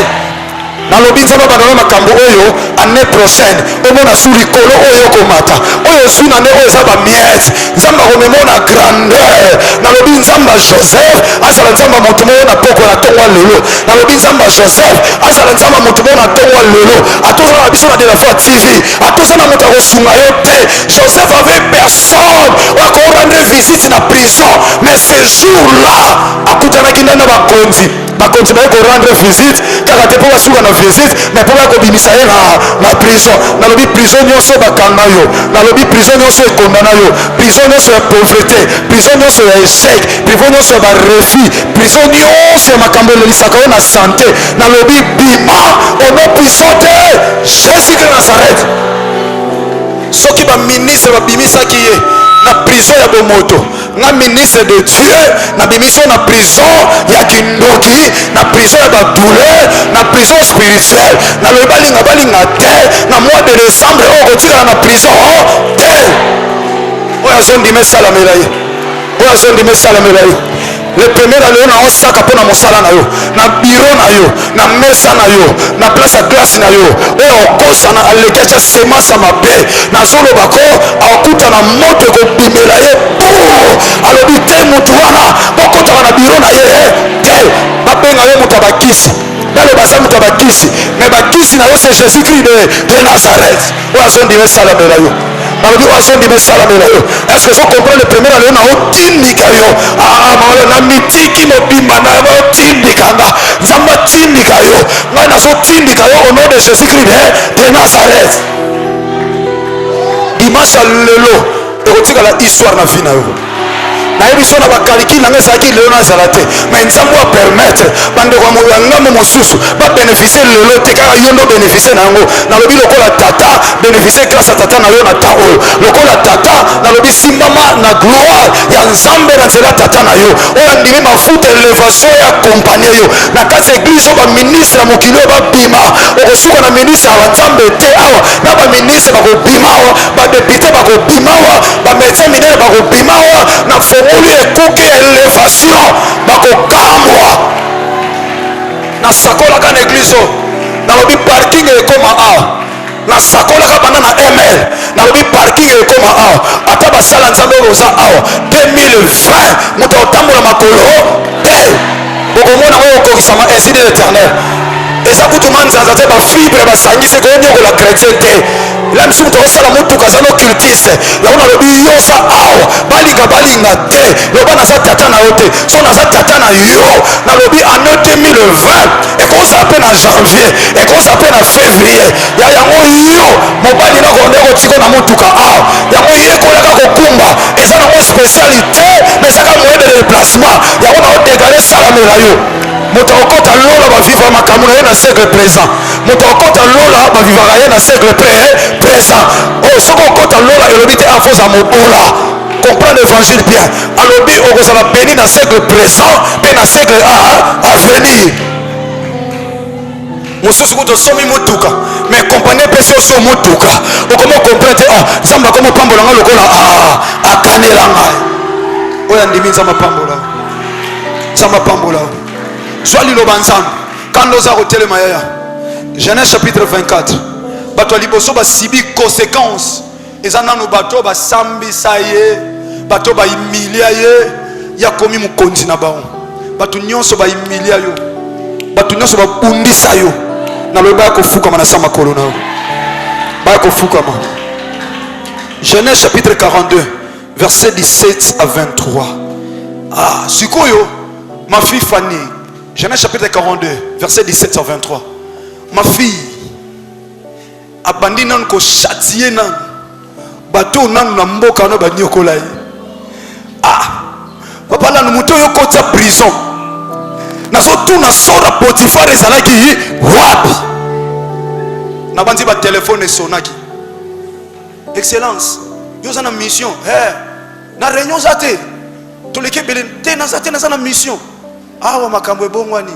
nalobi nzambe abandana makambo oyo année prochaine omona su likolo oyo komata oyo su na ne oyo eza bamiete nzambe akomemona grandeur nalobi nzambe Joseph azala nzambe moto moko na poko na tongo lelo nalobi nzambe Joseph azala nzambe moto moko na tongo lelo atozala na biso na de la fois TV atozala na moto akosunga yo te Joseph avait personne ako rendre visite na prison mais ce jour-là akutanaki na bakonzi bakonzi baye ko rendre visite kaka te mpo basuka na visite mais mpo baya kobimisa ye na prison nalobi prison nyonso bakanga yo nalobi prison nyonso ekondana yo prison nyonso ya pauvreté prison nyonso ya échec prison nyonso ya barefi prison nyonso ya makambo elelisaka yo na santé nalobi bima ono puissant te Jésus de Nazareth soki baministre babimisaki ye na prison ya bomoto nga ministre de Dieu na bimiso na prison ya kindoki na prison ya badouleur na prison spirituelle na lobi balinga te na mois de décembre oyo kotikala na prison te oyo azondima esalamela ye oyo azondima esalamela ye le premier na lelo na osaka mpo na mosala na yo na biro na yo na mesa na yo na place ya glace na yo oyo okosana alekaki asemasa mabe nazoloba ko akuta na moto ekobimela ye alobi te motu wana bokotaka na biro na ye te babenga yo moto ya bakisi baloba aza moto ya bakisi me bakisi na yo c'est Jésus Christ de Nazareth oyo azondima esalamela yo nalobi oyo azondima esalamela yo est-ce que so comprendre le premier na lelo na otindika yo na mitiki mobimba na otindikanga nzambe atindika yo ngai nazotindika yo au nom de Jésus Christ de Nazareth dimanche ya lelo ekotikala histoire na vie na yo nayebi so na bakaliki nanga ezalaki lelo nazala te mais nzambe apermettre bandeko ya ngambo mosusu babénéficie lelo te kaka yo ndo bénéficie na yango nalobi lokola tata bénéficie grâce ya tata na yo na ta oyo lokola tata nalobi simbama na gloire ya nzambe na nzela tata na yo oyo andimi mafuta élévation ya kompanie yo na kati ya église oyo baministre ya mokili oyo babima okosuka na ministre ya banzambe te awa na baministre bakobima awa badepute bakobima awa bamédecin minere bakobima awa na formule ekuke élévation bakokambwa nasakolaka na église oyo nalobi parking ekoma awa nasakolaka banda na ml nalobi parking ekoma awa ata basala nzambe oyo oza awa 2020 moto otambola makolo te okomona oyo okokisama ainsi de l'éternel eza kutuma nzanza te bafibre basangisi konyokola chrétien te la misu moto osala motuka aza no cultiste yango nalobi yo oza awa balinga te loba naza tata na yo te so naza tata na yo nalobi année 2020 ekozala mpe na janvier ekozala mpe na février ya yango yo mobali nakonde kotiko na motuka awa yango yekolaka kokumba eza nango spécialité mais ezaka moyen de déplacement yango naodégale salamela yo moto akokota lola bavivaka makambo na ye na siècle présent moto akokota lola bavivaka ye na siècle présent oyo soki okota lola elobi te afoza mobola comprendre l'évangile bien alobi okozala béni na siècle présent mpe na siècle à venir mosusu kuta osomi motuka mais kompanie epesi oso motuka okoma comprendre te nzambe akoma pambola nga lokola akanela ngai oyo andimi nzambe apambola nzambe apambola zwa liloba nzambe kanda oza kotelema yaya Genèse chapitre 24 bato ya liboso basibi conséquence eza nanu bato basambisa ye bato baimilia ye ya komi mokonzi na bango bato nyonso baimilia yo bato nyonso babundisa yo nalobi baya kofukama na sa makolo na yo baya kofukama Genèse chapitre 42 verset 17 à 23 sikoyo ma fille Fanny Genèse chapitre 42 verset 17 à 23 ma fille abandi nanu ko châtier nanu bato nanu na mboka no banyokola ye papa nanu muto yo kota prison nazotuna sora Potifar ezalaki wapi na bandi ba telefone esonaki excellence yo za na mission na réunion za te toleki ebele te naza te naza na mission awa makambo ebongwani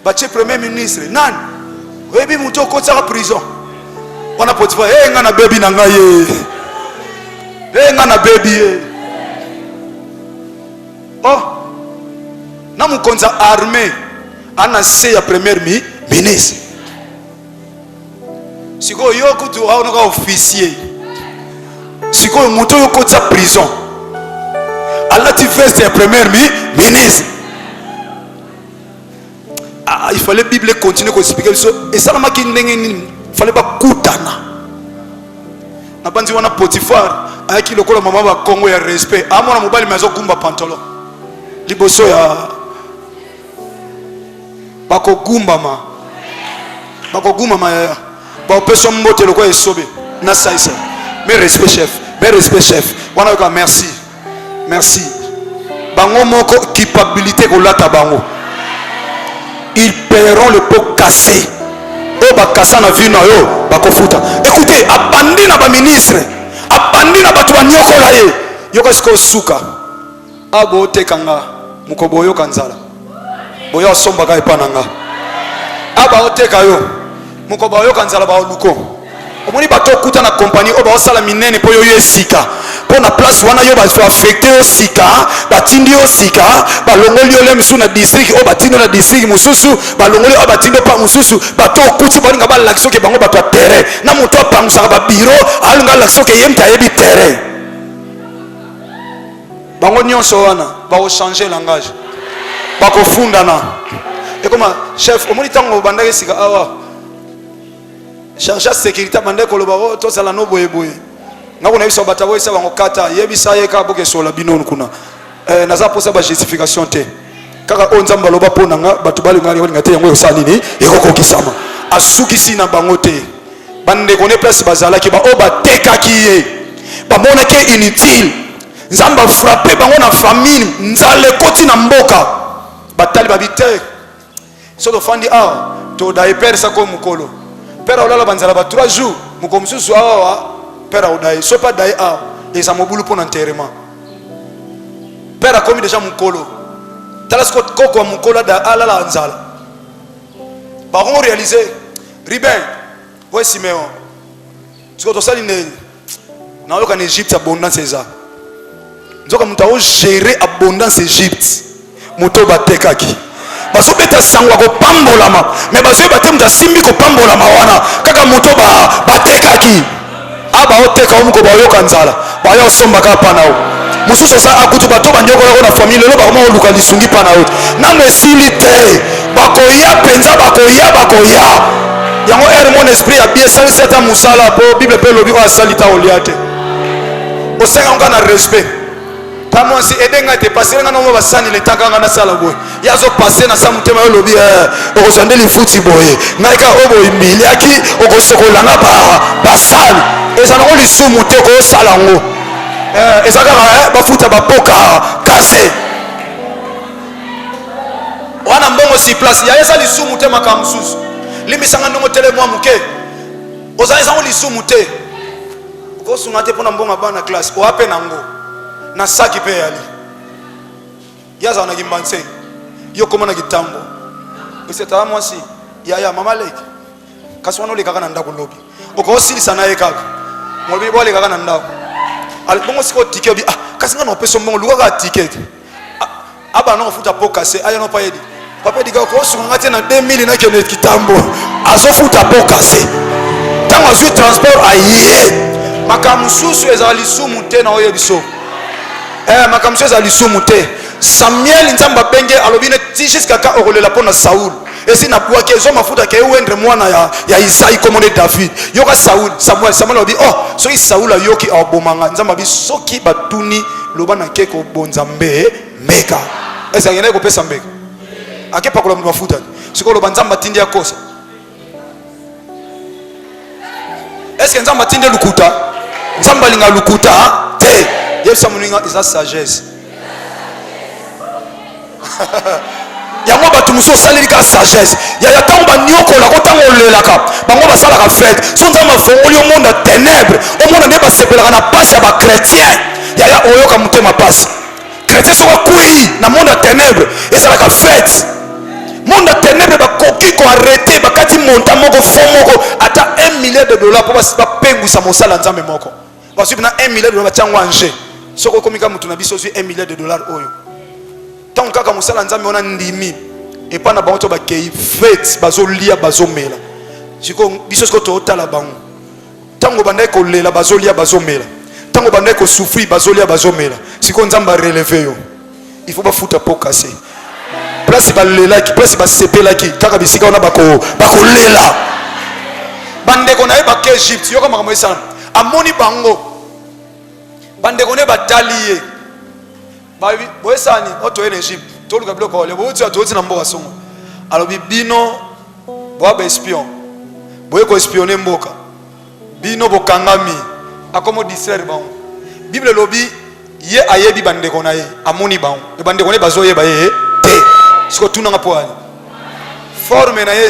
batie premier ministre nani oyebi moto okotaka prison wana Potifar nga na bebi na ngai ye nga na bebi ye na mokonzi ya armée ana se ya premier ministre siko yo kutu aonaka officier siko moto yo kota prison Allah tu fais tes premières ministres. Il fallait la Bible continuer à expliquer et ça n'a pas il fallait pas koutana na bandi wana Potifar ayaki lokola mama ba Congo ya respect amona mobali mazo kumba pantalon liboso ya bako gumba ma ba opeso mbote lokola esobe na saisa mais respect chef wana ka merci bango moko culpabilité ko lata bango ils paieront le pot cassé. Oh ba kassa na vie na yo ba kofuta. Écoutez, abandi na ba ministre, abandi na batu banyokola ye. Yoko siko suka. Abo tekanga mukobo yo kanzala. Boyo somba ka epananga. Aba oteka yo. Mukobo yo kanzala ba oluko. Omoni bato kuta na compagnie o ba osala minene po yo yesika. Po na place wana yo ba so affecté au sika, batindi au sika, ba longoli yo lemsu na district o batindi na district mususu, ba longoli o batindi pa mususu, bato kuti ba nga ba lakso ke bango bato terrain. Na moto pangusa ba bureau, alunga lakso ke yemta yebi terrain. Bango nyonso wana ba o changer langage. Ba ko funda na. Et comment chef omoni tango bandaki sika awa. Chercher sécurité bande ko loba to sala no boye ngako na biso batabo isa bango kata yebisa yeka boke sola binon kuna naza posa ba justification te kaka onzamba loba pona nga batu bali ngari ngati te yango yosani ni ekoko kisama asuki sina bango te bande kone place bazala ki ba oba teka kiye ba mona ke inutile nzamba frapper bango na famille nzale koti na mboka batali babite so do fandi to da persa ko mukolo père olala banzala ba 3 jours mukomsusu awa père odai so pas dai et ça mobulu pour enterrement père a commis déjà mukolo talasko koko mukolo da alala nzala par on réaliser Ruben ouais Siméon tu ko to sali ne na yo kan Égypte abondance ça nzoka mutao gérer abondance Égypte moto batekaki baso beta sangwa ko pambolama mais baso beta muta simbi ko pambolama wana kaka moto batekaki aba oteka omuko ba yoka nzala ba yo somba ka panao mususu sa akutu bato banjoko ko na famille lo ba mo luka lisungi panao na mesilite bakoya penza bakoya yango mon esprit a bien sali seta musala po bible pe lobi ko salita oliate o senga ngana respect kama si edenga te passer ngana mo basani le takanga na sala boy yazo passer na sa mutema yo lobi o sandeli futi boy naika obo imbiliaki o ko sokolanga ba sali ezana ko lisumu te ko sala ngo ezaka ba futa ba poka kase wana mbongo si place ya yesa lisumu te makamsusu limisanga ndongo tele mwa muke ozalisa ko lisumu te ko sunga te pona mbongo bana classe o ape nango na saki pe yali yaza na gimbanse yo koma na gitambo useta mwasi ya mama leki kaswana ole kaka na ndako lobi oko silisa na yekaka mobi bole kaka na ndako albongo siko ticket bi kasinga no peso mbongo luka ticket aba no futa pokase aya no paedi papa diga ko sunga te na 2000 na kene kitambo azo futa pokase tango azu transport aye makamususu ezali sumu te na oye biso makamso ezali sumu te Samuel nzamba benge alobine tishis kaka okolela pona Saul esi na bwaki ezo mafuta ke wendre mwana ya Isaïe komone David yoka Samuel obi soki Saul ayoki abomanga nzamba bi soki batuni loba na keko bonzambe meka esa yene ko pesa mbeka ake pakola mafuta siko loba nzamba tindi akosa eske nzamba tindi lukuta nzamba linga lukuta te yebisa muninga isa sagesse yango batu muso salirika sagesse ya tango banyokola ko tango olelaka bango basalaka fête so nzamba fongoli o monde ténèbres o monde ne basepelaka na pasi ya ba chrétien ya oyoka mutema pasi chrétien so bakui na monde ténèbres esalaka fête monde ténèbres bakoki ko arrêter bakati monta moko fo moko ata $1 million po bapengwisa mosala nzambe moko basubi na $1 million batiango anje soko komika mutu na biso zwi $1 million oyo tant kaka musala nzambe ona ndimi epa na bango to bakei fête bazolia bazomela siko biso siko totala bango tango bandai kolela bazolia bazomela tango bandai ko souffrir bazolia bazomela siko nzamba relever yo il faut bafuta po casser place balela ki place basepela ki kaka bisika ona bakolela bandeko na ba ke Egypte yo kama moisa amoni bango bandeko ne bataliye babi boesani oto en Egypte to luka biloko le bo tsa to tsina mboka songo alobi bino bo ba espion boye ko espionner mboka bino bokangami akomo distraire bango Bible lobi ye ayebi bandeko na ye amoni bango e bandeko ne bazo ye ba ye te siko tuna ngapoani forme na ye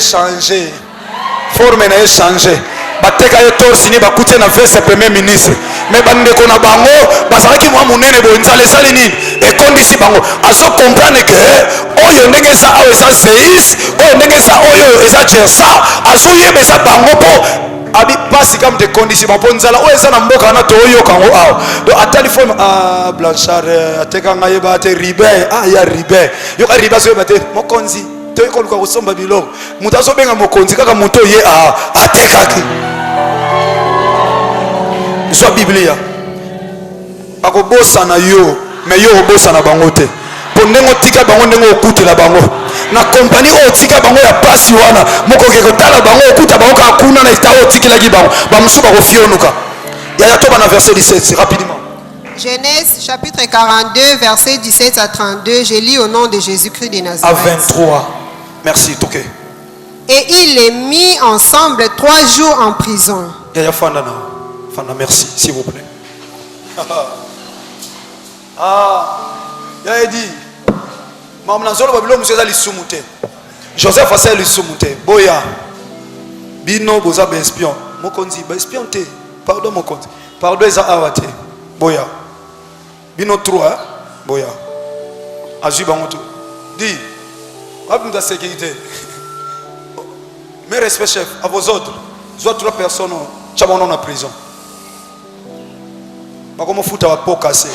changer bateka ye torsi ni bakute na veste premier ministre mais bandeko na bango bazalaki mwa munene bo nzale sali nini e kondisi bango azo comprendre que oyo ndenge sa ayo eza seis oyo ndenge sa oyo eza jersa azo yebesa bango po abi pasi comme de conditions bango nzala oyo eza na mboka na to oyo kango awo do atali forme Blanchard ateka ngaye ba te ribe ya ribe yo ka ribe so bate mokonzi to ko luka kosomba biloko mutu azobenga mokonzi kaka mutu ye atekaki soit Biblia bakobosa na yo mais yo obosa na bango te po ndengo tika bango ndengo okutela bango na compagnie o tika bango ya pasi wana moko ke kotala bango okuta bango ka kuna na ita o tikilaki bango bamusu bakofionuka ya to bana verset 17 rapidement. Genèse chapitre 42 verset 17 à 32, je lis au nom de Jésus-Christ de Nazareth. À 23. Merci Toké. Et il les mit ensemble 3 jours en prison. Ya Fanda merci s'il vous plaît. Ya dit Mamna zolo babilo museza lisumute. Joseph asa lisumute. Boya. Bino boza ba espion. Mokonzi ba espion te. Pardon mokonzi. Pardon eza awate. Boya. Bino 3 boya. Azu bango to. Dis. Abnou da sécurité. Mes respects chef à vos ordres. Soit 3 personnes chamono na prison. Bakomo futa wa po cassé.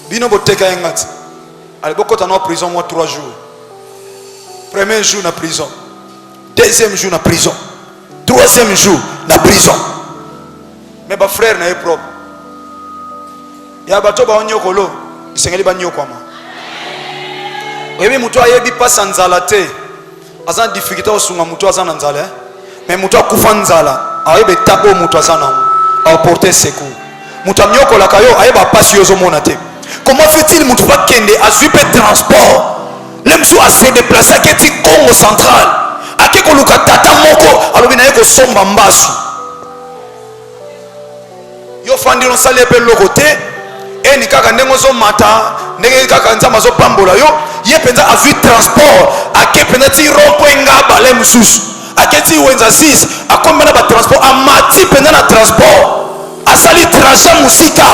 Bino boteka engati. Allez beaucoup en prison moi 3 jours. Premier jour na prison. Deuxième jour na prison. Troisième jour na prison. Mais ba frère na propre. Ya bato ba onyokolo, isengeli ba nyokoma. Oyebi mutu ayebi pa sanzala te. Azan difficulté osunga mutu azana nzala. Mais mutu akufa nzala, ayebe tabo mutu azana. A porter secours. Mutu amyokola kayo ayeba pasi yozo mona te. Comment fait-il mutu pa kende azupe transport? Lemsu a se déplacer à Keti Congo central. Akeko luka tata moko alobi na yeko somba mbasu. Yo fandi no sali pe lokote eni kaka ndengo zo mata ndenge kaka nzama zo pambola yo ye penza a vu transport ake penza ti rompo nga bale mususu aketi wenza 6 akomba na ba transport amati penza na transport asali trancha musika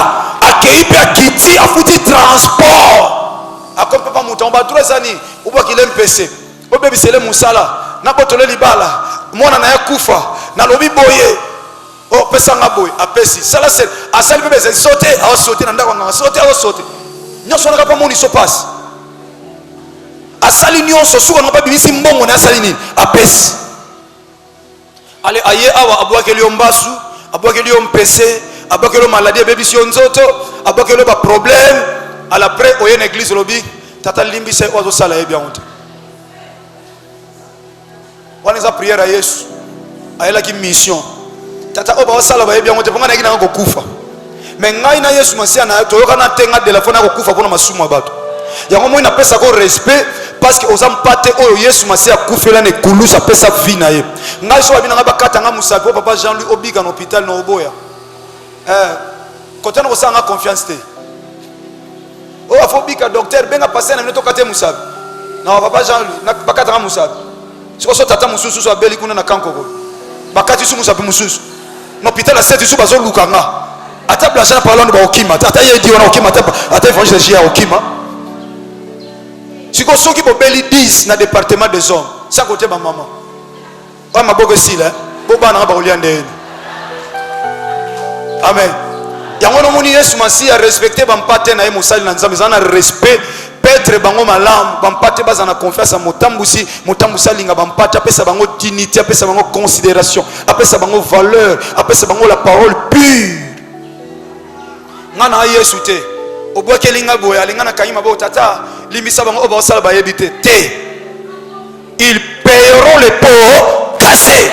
akei pe akiti afuti transport akompa pa mutu ba trezani uba kile mpese obebisele musala na botole libala mona na yakufa na lobi boye o pesa ngaboy apesi sala sel asali bebe sauter a sauter na ndako nga sauter a sauter nyoso na pa moni so passe asali nyonso suka na pa bibisi mbongo na asali ni apesi ale aye awa abwakeli ombasu abwakeli ompese abwakeli maladie bebisi nzoto abwakeli ba problème à l'après oye na église lobi tata limbi se ozo sala ye bien honte wana za prière à Yesu ayela ki mission tata oba osala ba yebi yango te ponga na kina ko kufa mais ngai na Yesu masia na to yoka na tenga telefone ko kufa pona masumu bato yango moi na pesa ko respect parce que ozam pate oyo Yesu masia kufela ne kulusa pesa vie na ye ngai so abina ngaba katanga musapo papa Jean Louis obiga na hôpital na Oboya kotana ko sanga confiance te o afobika docteur benga passer na minuto kate musapo na papa Jean Louis na bakatanga musapo siko so tata mususu so abeli kuna na kankoko bakati su musapo mususu no hôpital a 7 su bazo lukanga ata Blanchard parlant ba okima ata yedi wana okima ata évangile ya okima siko soki bobeli 10 na département des hommes ça côté ba maman o maboko sila bo bana ba oliande amen yango no moni Yesu masi a respecter ba mpate na ye musali na nzambe zana respect Petre bango malam bampate bazana confiance à motambusi linga bampate apesa bango dignité apesa bango considération apesa bango valeur apesa bango la parole pure ngana Yesu te obwake linga boya linga na kayima bo tata limisa bango oba osala ba yebite te ils paieront les pots cassés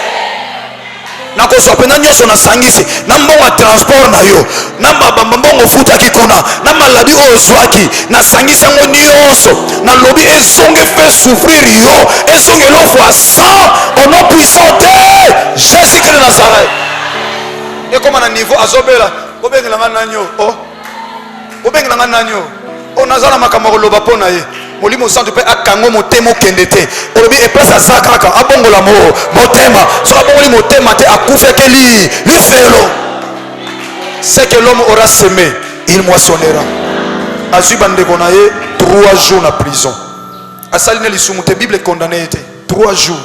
na ko so pena nyoso na sangisi na mbongo transport na yo na mbongo futa kikuna na maladi o zwaki na sangisa ngo nyoso na lobi ezonge fait souffrir yo ezonge lo fois 100 au nom puissant de Jésus Christ de Nazareth. Et comme na niveau azobela obengela ngana nyo obengela ngana nyo o nazala makamako loba pona ye molimo santo pe akango motema kende te olobi epesa zakaka abongola motema so abongoli motema te akufeke li felo. C'est que l'homme aura semé il moissonnera. Azui bandeko na ye 3 jours na prison asaline lisumu te Bible condamné te 3 jours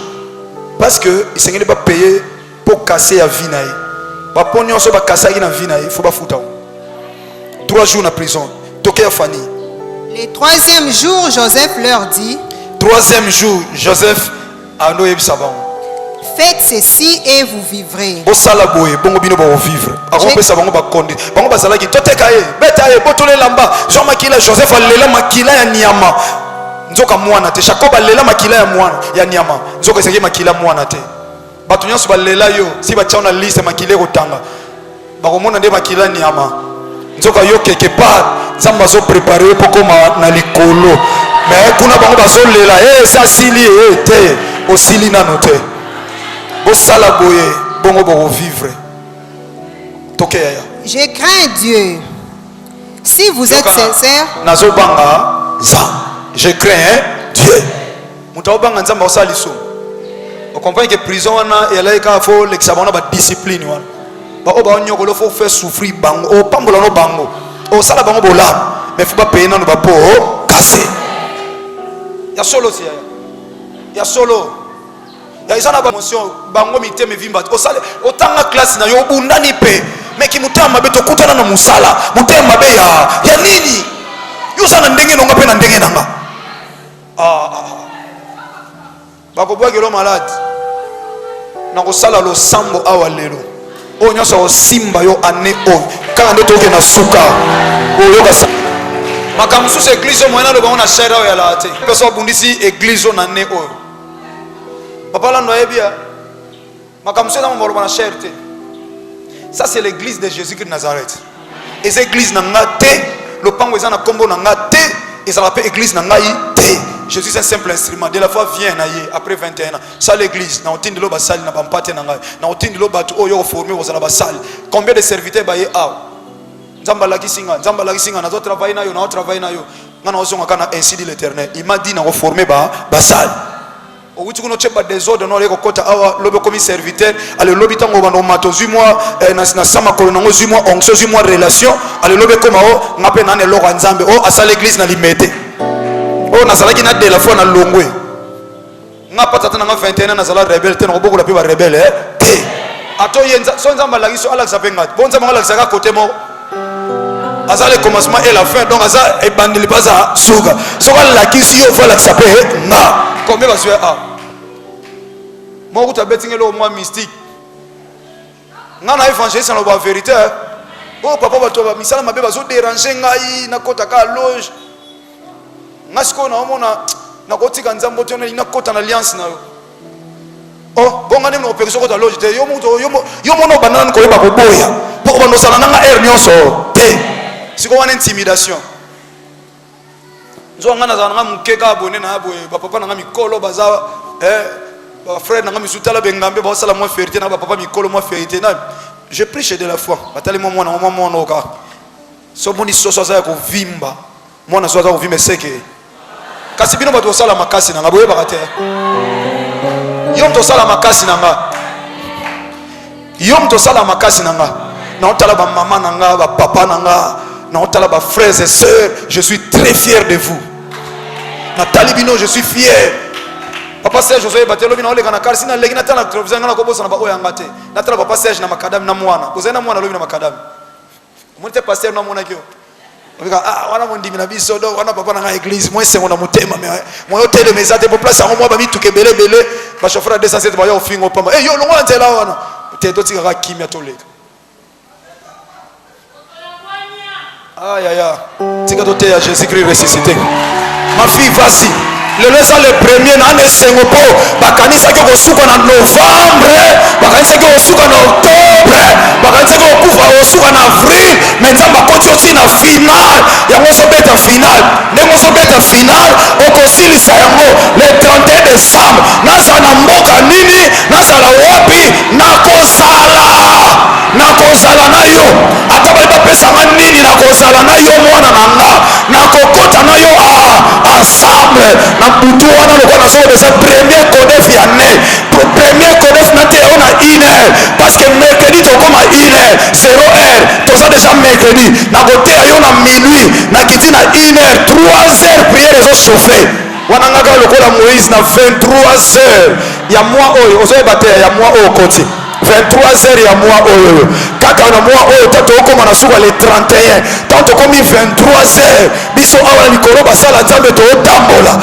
parce que il s'engagé pas payer pour casser la vie na ye ba ponyo so ba casser na vie na ye faut ba futa 3 jours na prison tokea fani. Le 3e jour, Joseph leur dit, 3e jour, Joseph a noé saban. Faites ceci et vous vivrez. Au salaboye, bongo bino ba vivre. Akompe sabango ba kondi. Bango ba salaki toteka ye, beta ye, botole lamba. Jean makila Joseph alela makila ya nyama. Nzoka mwana te. Jacob alela makila ya mwana ya nyama. Nzoka seki makila mwana te. Batu nyonso balela yo, si ba tchauna liste makile kotanga. Bakomona nde makila nyama. Nzoka yo quelque part nzamba zo préparer pour koma na likolo mais kuna bango bazo lela ça sili te osili nano te bo sala boye bongo bo vivre tokeya. Je crains Dieu. Si vous êtes sincère, nazo banga za je crains Dieu muto banga nzamba osali so on comprend que prison wana elaika fo l'exabona ba discipline wana ba oba nyokolo faut faire souffrir bango o pambola no bango o sala bango bola mais faut pas payer nanu ba po casser ya solo si ya solo ya isana ba emotion bango miteme vimba o sala o tanga classe na yo bundani pe mais ki mutama beto kutana na musala mutema be ya nini yo sana ndenge nonga pe na ndenge nanga bako bwake lo malade na ko sala lo sambo awa lelo o nyoso o simba yo ane o kanga ndo toke na suka o yo ka makamusu se église o moyena lo bango na shera o ya la te peso bundisi église o na ne o papa la noebia makamusu na mo na shera te. Ça c'est l'église de Jésus Christ de Nazareth. Et cette église n'a pas été, le pango est en combo n'a pas été, et ça l'appelle église n'a pas été. Jésus c'est un simple instrument. De la foi vient après 21 ans. Ça l'église, n'a aucun de l'eau basal n'a pas parté n'a aucun de l'eau batu oh yo formé aux basal. Combien de serviteurs baye ah? Zamba la kisinga n'a pas travaillé na yo n'a pas travaillé na yo. N'a pas osé ainsi dit l'Éternel. Il m'a dit n'a pas formé basal. Au tu connais pas désordre non les kokota awa lobe comme serviteur ale lobi tango bando mato 8 mois na sama ko nango 8 mois onction 8 mois relation ale lobe comme o ngape na ne loko nzambe o asa l'église na limete o na salaki na de la fois na longwe ngapa tata na 21 na sala rebelle te no bokola pe ba rebelle te ato yenza so nzamba la kiso ala sapenga bonza mangala saka côté mo asa le commencement et la fin donc asa e bandili baza suga so la kisi yo voilà ça peut na combien va se ah moi vous t'as bettingé le moi mystique ngana évangéliste na ba vérité oh papa ba to ba misala mabe ba zo déranger ngai na kota ka loge ngasko na omona na kotika nzambo tona ina kota na alliance na yo oh bonga ne no peso kota loge te yo mono banana ko ba ko boya poko bando sala nga er nyonso te siko wana intimidation nzo ngana za nga mukeka abone na aboye ba papa na nga mikolo baza ba frère na nga misutala bengambe ba sala moi fierté na ba papa mikolo moi fierté na je prêche de la foi batali moi na mama no ka so moni soso za ko vimba moi na so za ko vimba seke kasi bino ba to sala makasi na nga boye ba te yom to sala makasi na nga na otala ba mama na nga ba papa na nga na otala ba frères et sœurs je suis très fier de vous. Nathalie Bino, je suis fier. Papa Serge José Batelo Bino le kana karsina le gina tana television ngana ko bosa na ba oya ngate. Natala papa Serge na makadam na mwana. Kozena mwana lo bino makadam. Monte pasteur na mwana kyo. Ah, wana mondimi na biso do wana papa na église moi c'est mon motema mais moi hôtel de mes até pour place en moi ba mi tuke belé ba chauffeur 207 ba yo fingo pamba eh yo longo nzela wana te to tika kimia toleka aïe aïe aïe tika to te ya Jésus-Christ ressuscité ma fille vas-y le laisse le premier nane sengopo bakanisa ko suka na novembre bakanisa ko suka na octobre bakanisa ko kufa suka na avril mais nzamba koti aussi na final yango so beta final ndemo so beta final okosilisa yango le 31 décembre nasa na mboka nini nasa la wapi nakozala na yo ata ba pesa nga nini nakozala na yo mwana nanga nakokota na yo ensemble na butu wana lokola nazokoza premier codef ya ne premier codef na te on a 1 heure parce que mercredi tokoma 1 heure 0 heure toza déjà mercredi nakoteya yo na minuit nakiti na 1 heure 3 heures prière ezochauffe wana ngaka lokola Moïse na 23 heures ya mois oyo ozoyeba te ya mois oyo koti 23 heures ya mois oyo kaka na mois oyo tato okoma na suka le 31 tanto komi 23 heures biso awa likolo basala nzambe tootambola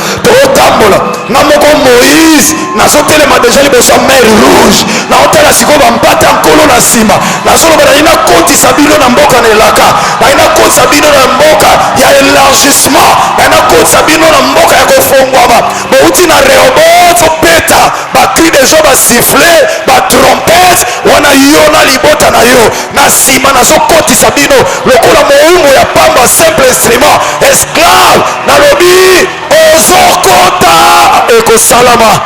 na moko Moïse nazotelema deja liboso ya mer rouge naotala sikoyo bampata nkolo na nsima nazoloba nalina kotisa bino na mboka na elaka nalina kotisa bino na mboka ya élargissement nalina kotisa bino na mboka ya kofongwama bouti na Rehoboth opeta bakri deja basifle batrompete wana yo na libota na yo na nsima nazokotisa bino lokola moumu ya pamba simple instrument esclave nalobi ozokota ekosalama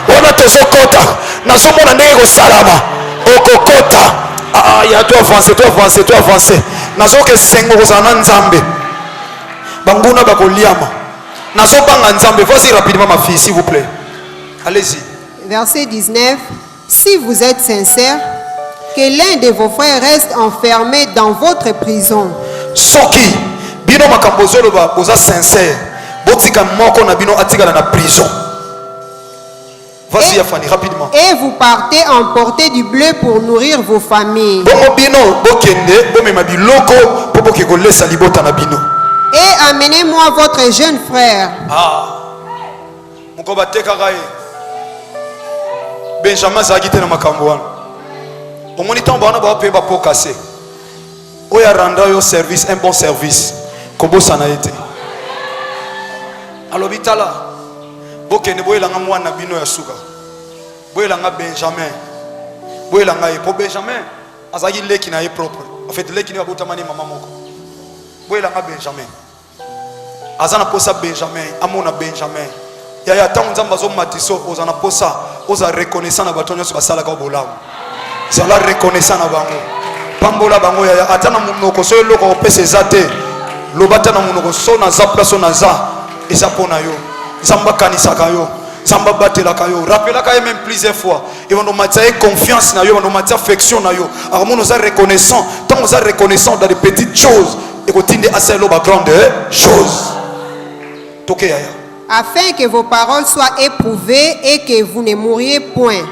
wana tozokota nazomona ndenge ekosalama okokota ya to avance nazoke sengo kozala na nzambe banguna bakoliama nazobanga nzambe vas-y rapidement ma fille s'il vous plaît allez-y. Verset 19. Si vous êtes sincère, que l'un de vos frères reste enfermé dans votre prison. Soki bino makambo zoloba boza sincère botika moko na bino atika na prison. Vas-y Afani rapidement. Et vous partez emporter du bleu pour nourrir vos familles. Bongo bino bokende bomema biloko po bokeko lesa libota na bino. Et amenez-moi votre jeune frère. Moko bateka gaye. Benjamin zagite na makambo wana. Omoni tambo wana ba peba po casser. Oya rendre yo service un bon service. Kobo sana été. Alobitala. Bokende boyelanga mwana bino ya suka. Boyelanga Benjamin. Boyelanga e po Benjamin. Azagi leki na e propre. En fait leki ni ba botamani mama moko. Boyelanga Benjamin. Azana posa Benjamin, amona Benjamin. Ya tango nzamba zo matiso ozana posa oza reconnaissant na batonyo so basala ka bolamu. Zala reconnaissant na bango. Pambola bango ya atana munoko so loko opese zate. Lobata na munoko so na za place na za eza pona yo. Zamba kanisa ka yo. Zamba batela ka yo. Rappela ka même plusieurs fois. Et on matia confiance na yo, on matia affection na yo. Alors on oza reconnaissant, tant on oza reconnaissant dans des petites choses et kotinde assez lo ba grande choses. Toke ya. Afin que vos paroles soient éprouvées et que vous ne mouriez point.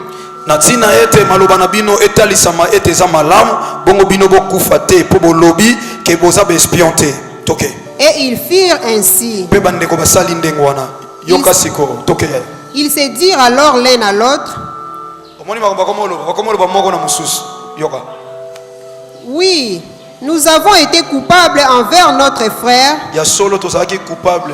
Natina ete malobana bino etalisama ete za malamu bongo bino bokufa te po bolobi ke boza be espionté. Toke. Et ils firent ainsi. Pe bandeko basali ndengo wana. Yoka siko toke ya. Ils se dirent alors l'un à l'autre. Omoni bakomolo ba moko na mususu. Yoka. Oui, nous avons été coupables envers notre frère. Ya solo tozaki coupable.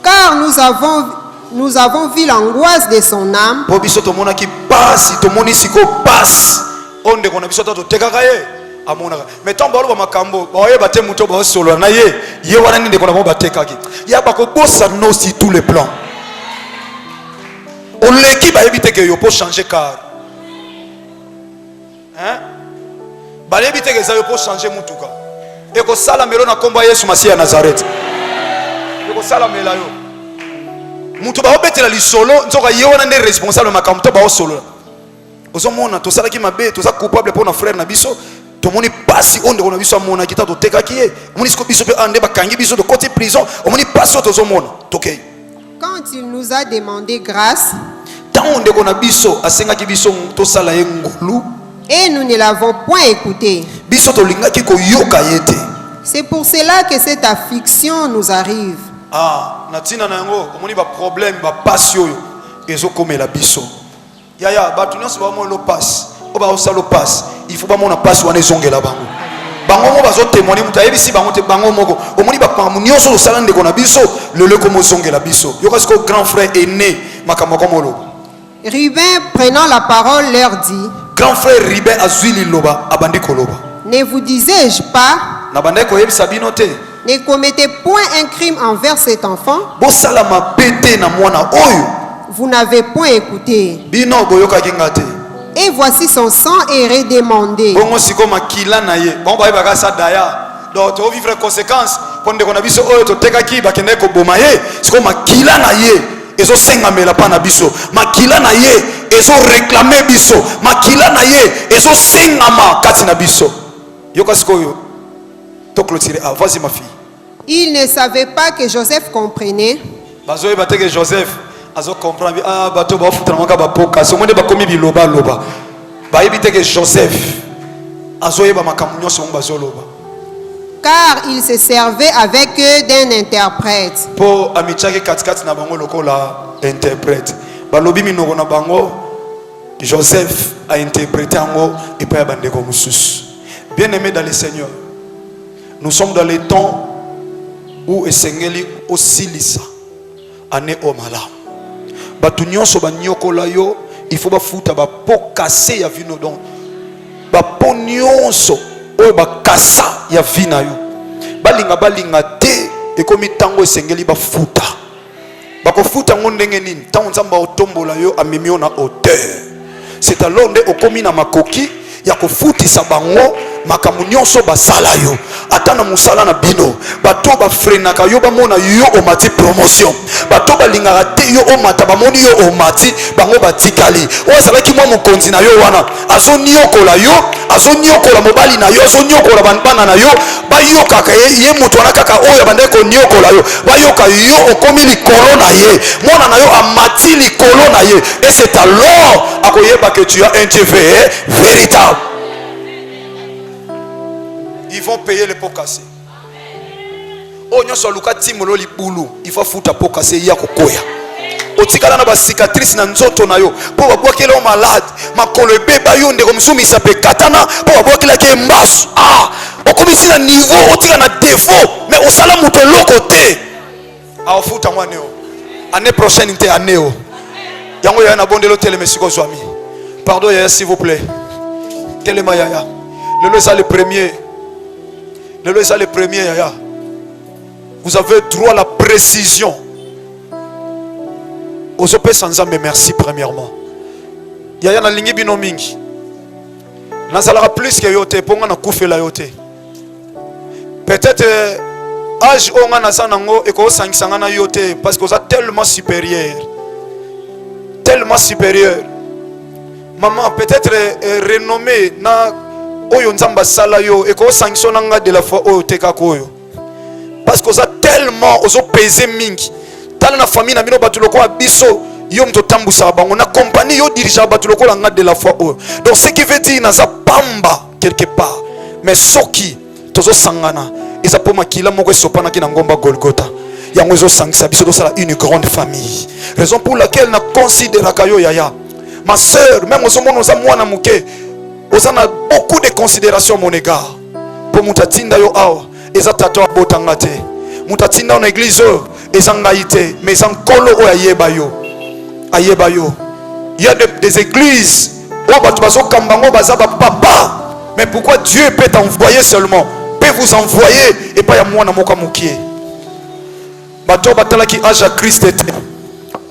Car nous avons vu l'angoisse de son âme. Bobiso to mona ki passe, to moni siko passe. Onde kona biso to tekaka ye. Amona. Mais tant balo ba makambo, ba ye bate muto ba solo na ye. Ye wana ninde kona ba tekaki. Ya ba ko bossa no si tous les plans. On l'équipe ba éviter que yo pour changer car. Hein? Ba éviter que ça yo pour changer mutuka. Et ko sala melo na komba Yesu Masiya ya Nazareth. Ko sala mela yo. Mutu ba obetela li solo nzoka ye wana ne responsable makambo to ba solo. Ozomona to sala ki mabe to za coupable pour notre frère na biso to moni pasi onde kona biso amona kita to teka ki e. Moni sko biso pe ande ba kangi biso de côté prison, moni pasi to zomona. Tokei. Quand il nous a demandé grâce, tant onde kona biso asenga ki biso to sala ngulu et nous ne l'avons point écouté. Biso to linga ki ko yoka yete. C'est pour cela que cette affliction nous arrive. Ah, natina na yango omoni ba problème ba passe yo ezo komela biso. Yaya batu nyonso ba mo lo passe. Oba osalo passe. Il faut ba mo na passe wana ezongela bango. Bango mo bazo témoigner muta yebisi bango te bango moko. Omoni ba kwa nyonso lo sala ndeko na biso lelo komo zongela biso. Yo parce que grand frère aîné makambo komolo. Ruben, prenant la parole, leur dit: Grand frère Ruben azwili loba abandi koloba. Ne vous disais-je pas? Na bande ko yebisa bino te. Ne commettez point un crime envers cet enfant. Bo sala mabete na mwana oyo. Vous n'avez point écouté. Bino boyoka kingate. Et voici son sang est redemandé. Bongo siko makila na ye. Bon ba yeba sa daya. Donc to vivre conséquence ponde ko na biso oyo to teka ki bakende ko boma ye. Siko makila na ye. Ezo senga mela pa na biso. Makila na ye ezo réclamer biso. Makila na ye ezo senga ma kati na biso. Yoka siko yo. To clôturer. Ah, vas-y ma fille. Il ne savait pas que Joseph comprenait. Bazoye bateke Joseph azo comprendre ah bato ba futra maka ba poka so monde ba komi biloba loba. Ba yebite que Joseph azoye ba makamunyo so bazo loba. Car il se servait avec eux d'un interprète. Po amichake katikati na bango lokola interprète. Ba lobi minoko na bango Joseph a interprété ango et pas bandeko mususu. Bien-aimé dans le Seigneur. Nous sommes dans les temps où esengeli osilisa ane o malamu. Batu nyonso banyokola yo, il faut bafuta ba po kase ya vino donc. Ba po nyonso o ba kasa ya vina yo. Balinga te ekomi tango esengeli bafuta. Bako futa ngondenge nini? Tango nzamba otombola yo amemi yo na hauteur. C'est alors nde okomi na makoki ya kofutisa bango makambo nyonso basala yo ata na musala na bino bato bafrenaka yo bamona yo omati promotion bato balingaka te yo omata bamoni yo omati bango batikali oyo azalaki mwa mokonzi na yo wana azoniokola yo azoniokola mobali na yo azoniokola bana na yo bayokaka ye moto wana kaka oyo abandaki koniokola yo bayoka yo okomi likolo na ye mwana na yo amati likolo na ye et c'est alors akoyeba que tu as un Dieu véritable. Ils vont payer les pots cassés. Oh, nous sommes luka timolo libulu. Il faut foutre pots cassés ya kokoya. Otikala na ba cicatrice na nzoto na yo. Po ba bwakela o malade. Makolo beba yo ndeko musumi sape katana. Po ba bwakela ke mbasu. Ah, okomisi na niveau otika na défaut. Mais osala muto loko te. Ah, futa mwane yo. Année prochaine inte année yo. Yango ya na bondelo teleme siko zwami. Pardon yaya s'il vous plaît. Telema yaya. Le ça le premier. Le ça le premier yaya. Vous avez droit à la précision. Aux opé sans âme merci premièrement. Yaya na lingi bino mingi. Nazalara plus que yote ponga na kufela yote. Peut-être âge onga na sanango et ko sangisanga na yote parce que vous êtes tellement supérieur. Tellement supérieur. Maman peut-être renommé na oyo nzamba sala yo et ko sangisona nga de la fois oyo teka koyo. Parce que vous êtes tellement ozo peser mingi. Tala na famille na bino batuloko abiso yo mto tambusa bango na compagnie yo dirige batuloko la nga de la fois oyo. Donc ce qui veut dire na za pamba quelque part. Mais soki tozo sangana eza po makila moko esopana ki na ngomba Golgotha. Yango ezo sangisa biso tosala une grande famille. Raison pour laquelle na considère kayo yaya. Ma sœur, même aux hommes nous mwana muke, aux a beaucoup de considération mon égard. Pour mutatinda yo awa, eza tato abotanga te. Mutatinda en église ezangaite, mais en kolo o ayeba yo. Ayeba yo. Il y a des églises où batu bazo kambango bazaba papa. Mais pourquoi Dieu peut t'envoyer seulement, peut vous envoyer et pas ya mwana moka mukie. Bato batala ki âge à Christ était.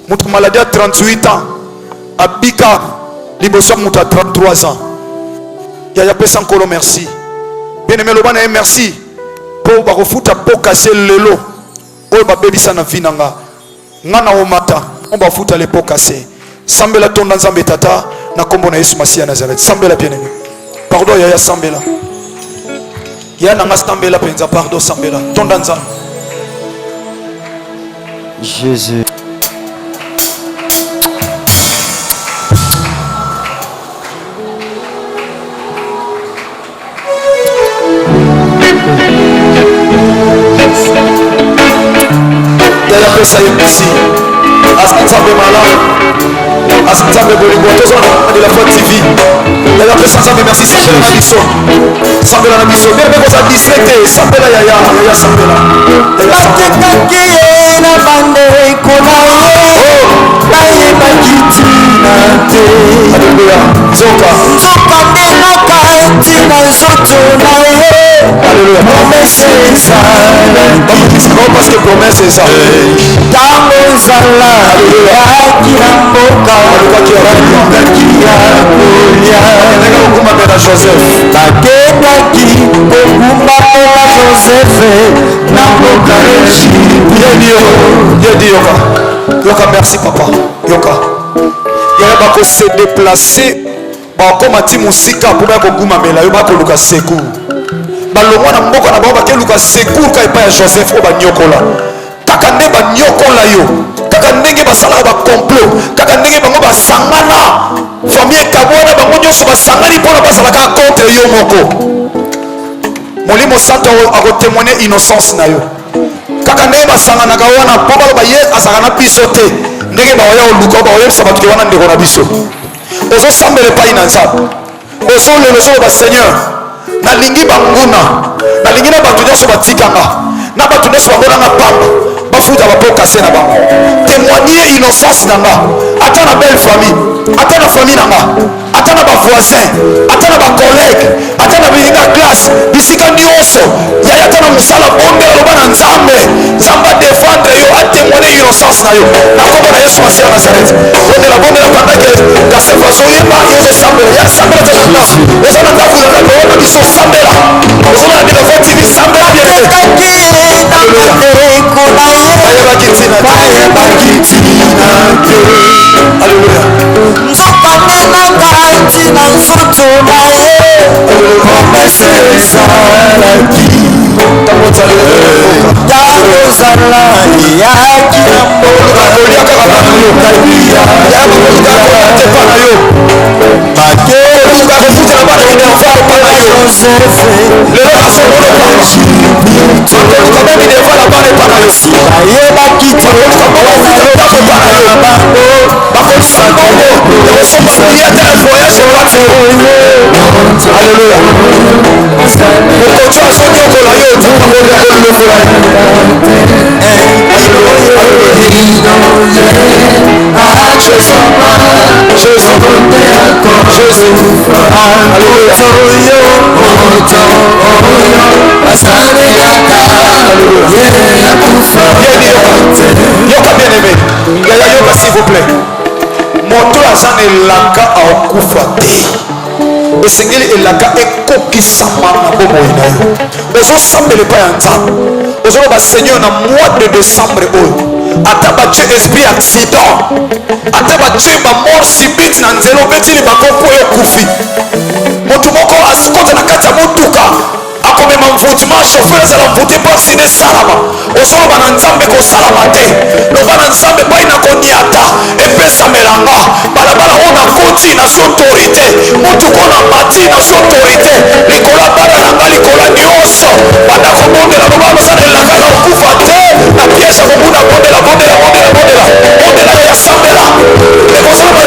Mutu maladie à 38 ans. Abika liboso mutu à 33 ans. Yaya pesa nkolo merci. Bien aimé lobana merci. Pour bakofuta po casser lelo. Oyo babebisa na vinanga. Ngana omata, on va futa les pots cassés. Sambela tonda nzambe tata na kombo na Yesu Masia Nazareth. Sambela bien aimé. Pardon yaya sambela. Ya nanga sambela penza pardon sambela. Tonda nzambe. Jésus. pesa ye merci asanzambe malamu asanzambe bolingo tozala de la Voix TV yaya pesa nzambe merci sambela na biso bien mpe koza disrete sambela yaya sambela batekaki ye na bandeko na ye bayebaki ntina te alleluya nzoka ndenaka ntina nzoto na ye promese ezalaki parce que promesse eza ntango ozala yaki na mboka bakendaki ya kolia okumamela joseph bakendaki kokumbamela josefe na mboka yedi yoka merci papa yoka yaya bakose déplacer bakoma ti mosika mpona ya kogumamela yo bakoluka secour balongwa na mboka na bango bakeluka secour ka epai ya joseph oyo banyokola kaka nde banyokola yo kaka ndenge basalaka bacomplot kaka ndenge bango basangana famille ekabwana bango nyonso basangani mpona basalaka contre yo moko molimo santo akotémoigne innocence na yo kaka ndenge basanganaka wana mpo baloba ye azalaka na biso te ndenge baoya oluka baoyebisa bato ke wana ndeko na biso ozosambela epai na nzambe ozolela ozoloba seigneur nalingi banguna nalingi na bato nyonso batikanga na bato nyonso bamonanga pamba bafuta bapoka se na bango témoigner innocence na nga ata na belle famille ata na famille na nga ata na bavoisin ata na bacollègue ata na bilinga classe bisika nyonso yaya ata na mosala bonde aloba na nzambe nzambe adefendre yo atémoigne innocence na yo na kombo na yesu masiya nazaret bondela pandake kasefaso oyeba yo ozosambela ya sambela te na place oza na ndakuna na loyo na biso sambela ozona na biloko tini sambela bien bayebaki ntina te alleluya nzokande nanga ntina nzoto na ye promese ezalaki ntango ozala yaki na mboka kolia kaka bana yo te pa na yo bakoluka kofutela bana minerval pa na yo lelo basokoloka bakoluka ba minerval na bana epa na yo bayebaki bakoluka bakofuta pa na yo bakolisa bongo ekosomba biye te ya voyage ewati alleluya mokoto azonyokola yo otukakolilongola yoka bien aimé yaya yoka s'il vous plaît moto aza na elaka akokufa te esengeli elaka ekokisama na bomoi na yo ozosambela epai ya nzambe ozoloba seigneur na mois de décembre oyo ata batie esprit accident ata batie bamort subite na nzela obetili bakopo oyo okufi motu moko asikota na kati ya motuka akomema mvutima chauffeur azala mvute mpo akside esalama ozoloba na nzambe kosalama te loba na nzambe pai na koniata epesamelanga balabala oyo nakoti nazwi autorité motuka oyo namati nazwi autorité likola bana nanga likola nyonso banda kobondela loba bazana elaka na okufa te na piese ya kobunda bondela ya sambela ekozala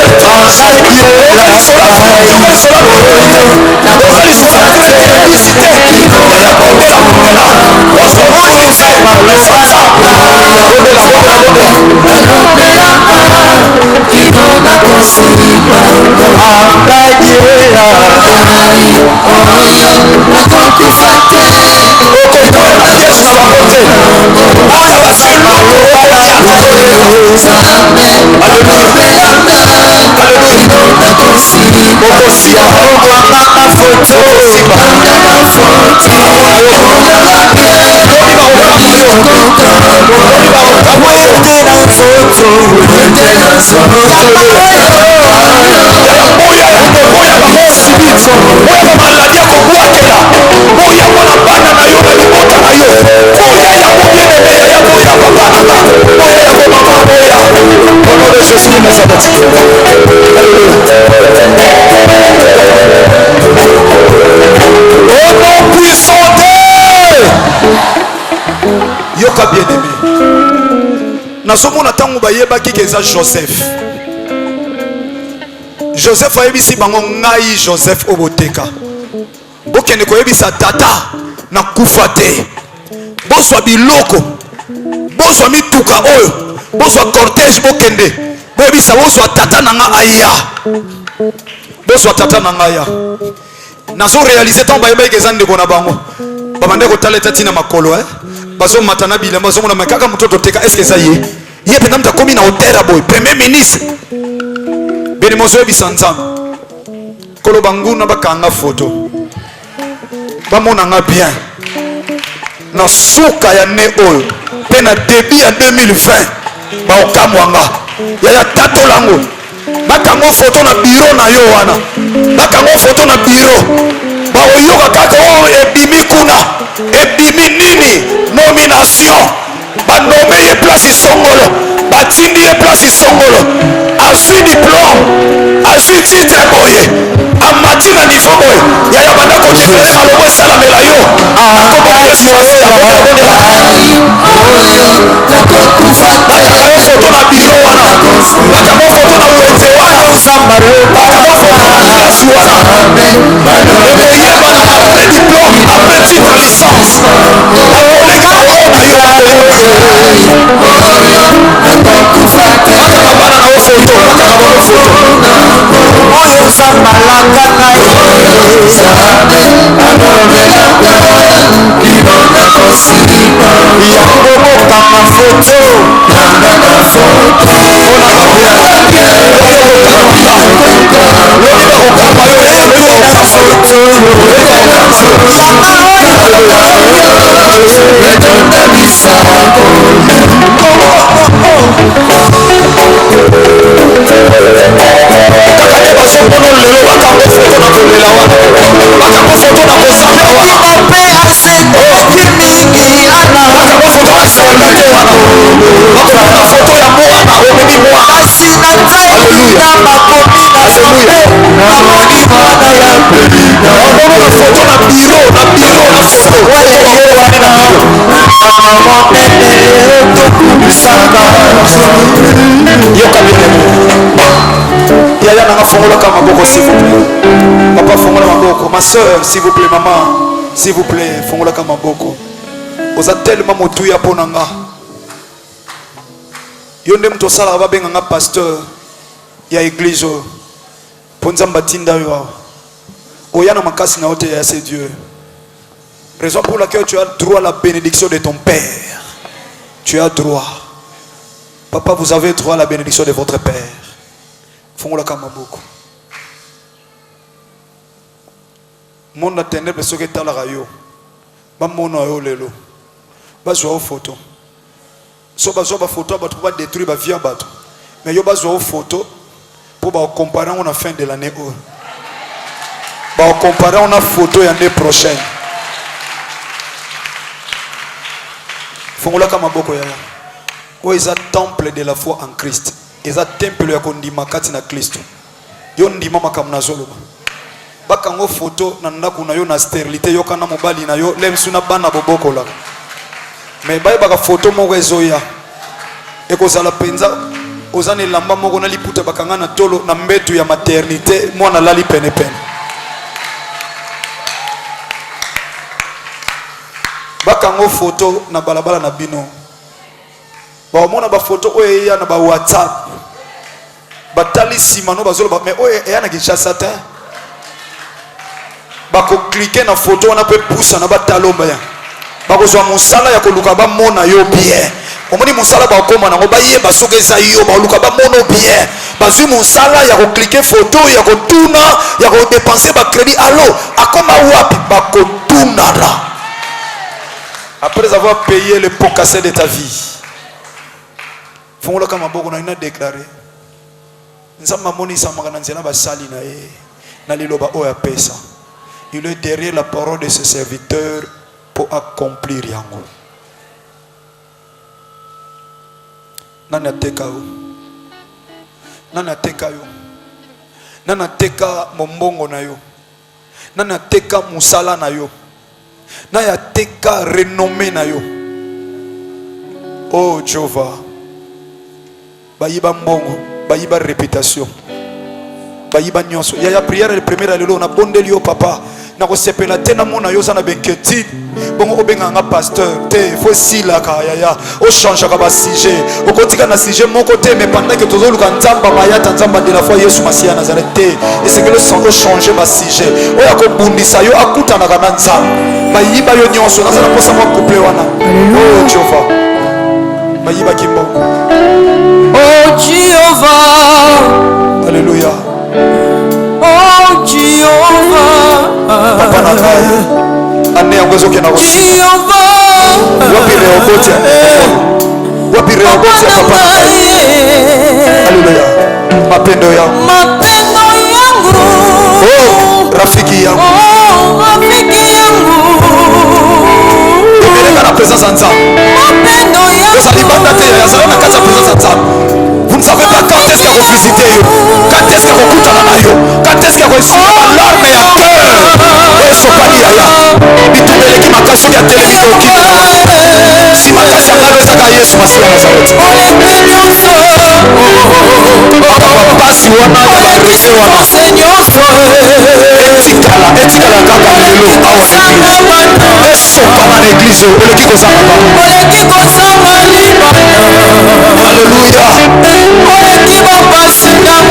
bayebaki ke eza Joseph. Joseph ayebisi bango ngai Joseph oboteka. Bokende koyebisa tata na kufa te. Bozwa biloko. Bozwa mituka oyo. Bozwa cortège bokende. Boyebisa bozwa tata na nga aya. Bozwa tata na nga ya. Nazo réaliser tant bayebaki ke eza ndeko na bango. Babande kotala tina makolo bazo matana bila bazo mona makaka mtoto teka est-ce que ça y est yé pendant ta komi na hôtel boy premier ministre beni mozo bisanzam kolo banguna bakanga photo ba mona nga bien na suka ya ne oyo pe na début ya 2020 ba okamwanga ya tato lango bakango photo na bureau na yo wana bakango photo na bureau ba oyoka kaka o ebimi kuna ebimi nini nomination banome ye place songolo batindi ye place songolo azwi diplôme azwi titre boye amati na niveau boye yaya banda kodifere malobo esalamela yo bakango foto na biro wana bakango foto na wete wana bakango foto na klasi wana ekoyebana après diplôme après titre licence akoleka o na yo bakaka bana na yo foto bakaka bano foto oyo osambalaka na yo yango bokanga foto Yaya nanga fongola kama boko s'il vous plaît. Papa fongola maboko. Ma soeur s'il vous plaît, maman s'il vous plaît, fongola kama boko. Oza tellement motuya ponanga. Yonde mto sala ba benga nga pasteur ya église. Ponzamba tinda yo. Oyana makasi na hote ya c'est Dieu. Raison pour laquelle tu as droit à la bénédiction de ton père. Tu as droit. Papa, vous avez droit à la bénédiction de votre père. Fongola kama boko. Monde ténèbre ce que tala rayo. Ba mono yo lelo. Ba zo photo. So ba zo ba photo ba trouver détruire ba via bato. Mais yo ba zo photo pour ba comparer on a fin de l'année ou. Ba comparer on a photo l'année prochaine. Fongola kama boko yaya. O is a temple de la foi en Christ. Is a temple ya kondima kati na Kristo. Yo ndima makamna zolo. Baka ngo photo na ndaku na yo na sterilité yo kana mobali na yo lemsu na bana boboko la. Mais baye baka photo moko ezoya. Eko sala penza ozane lamba moko na liputa bakanga na tolo na mbetu ya maternité mwana lali pene pene. Baka ngo photo na balabala na bino. Ba mona ba photo oyo ya na ba WhatsApp. Batali simano bazolo ba mais oyo ya na Kinshasa ta. Bako cliquer na photo wana pe poussa na batalomba ya. Bako zwa musala ya koluka ba mona yo bien. Omoni musala ba koma na ba yeba soke za yo ba luka ba mono bien. Bazui musala ya ko cliquer photo ya ko tuna ya ko dépenser ba crédit allo akoma wapi bako tuna la. Après avoir payé le pot cassé de ta vie. Fongola kama boko na ina déclaré. Nzamba moni samaka na nzela ba sali na ye. Na liloba oya pesa. Il est derrière la parole de ce serviteur pour accomplir yango. Nana teka yo. Nana teka yo. Nana teka mombongo na yo. Nana teka musala na yo. Naya teka renommé na yo. Oh Jehovah. bayiba mbongo, bayiba réputation, bayiba nyonso. Ya prière le premier alelo na bondeli yo papa. Na ko sepela tena mona yo sana benquetine. Bongo obenga nga pasteur te faut sila ka ya o change ka ba sujet. O kotika na sujet mon côté mais pendant que tozo luka nzamba mayata nzamba de la foi Yesu Masia Nazareth. Et c'est que le sang o changer ba sujet. O ya ko bundisa yo akuta na kana nzamba. Bayiba yo nyonso na sana posa mo couple wana. Oh Jehovah. Bayiba kimbo. Oh Jehovah. Alléluia. Oh Jehovah. Papa na kai. Ane yangozo kena ko. Jehovah. Wapi reobotia. Wapi reobotia papa na kai. Alléluia. Mapendo yangu. Mapendo yangu. Oh, rafiki yangu. Oh, rafiki yangu. Emeleka na présence en Nzambe. Mapendo yangu. Vous allez bandater, vous allez na kati présence en Nzambe. Vous ne savez pas quand est-ce qu'il faut visiter yo. Quand est-ce qu'il faut kutana na yo. Quand est-ce qu'il faut essayer l'alarme ya cœur. Et sopali ya. Bitumeleki makasi ya télévision okide. Si makasi ya ngalo ezaka Yesu Masia Nazareth. Basi wana ya barese wana. Etikala kaka lelo awa na église. Esopala na église oleki kozanga ba. Alléluia. Oleki bapasi. Oh,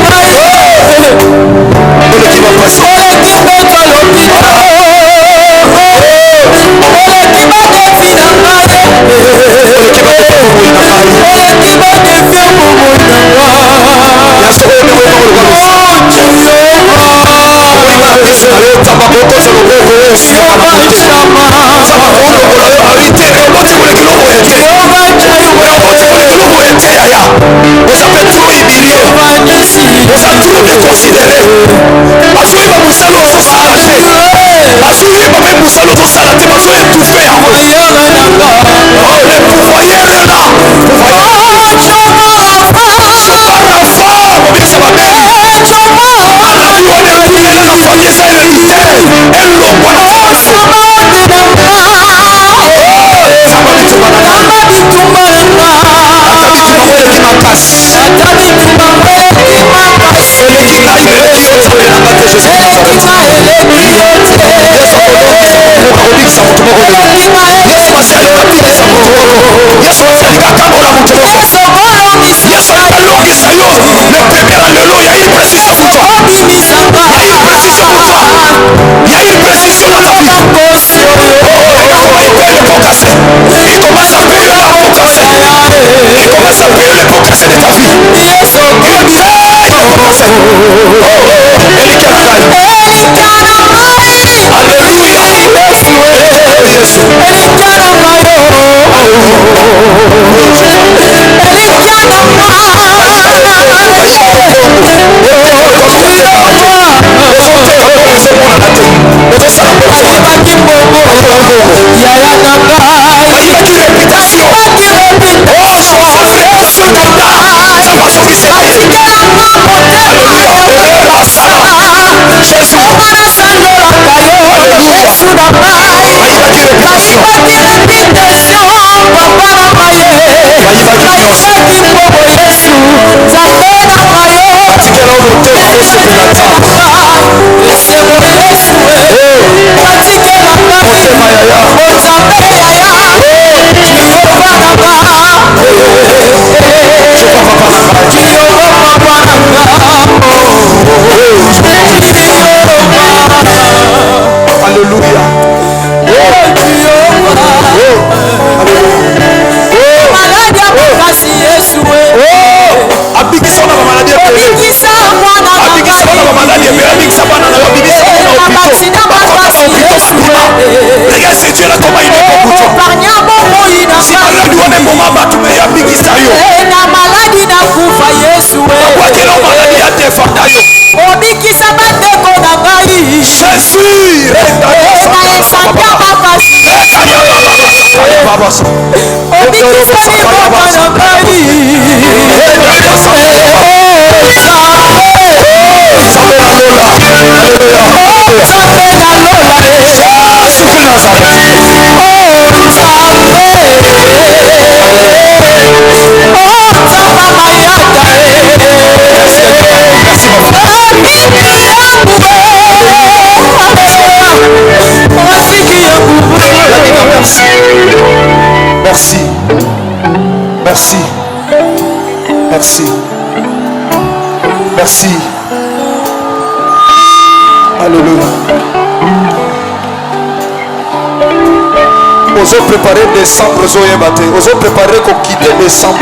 Merci. Merci. Alléluia. Osons préparer décembre, osons préparer qu'on quitte décembre.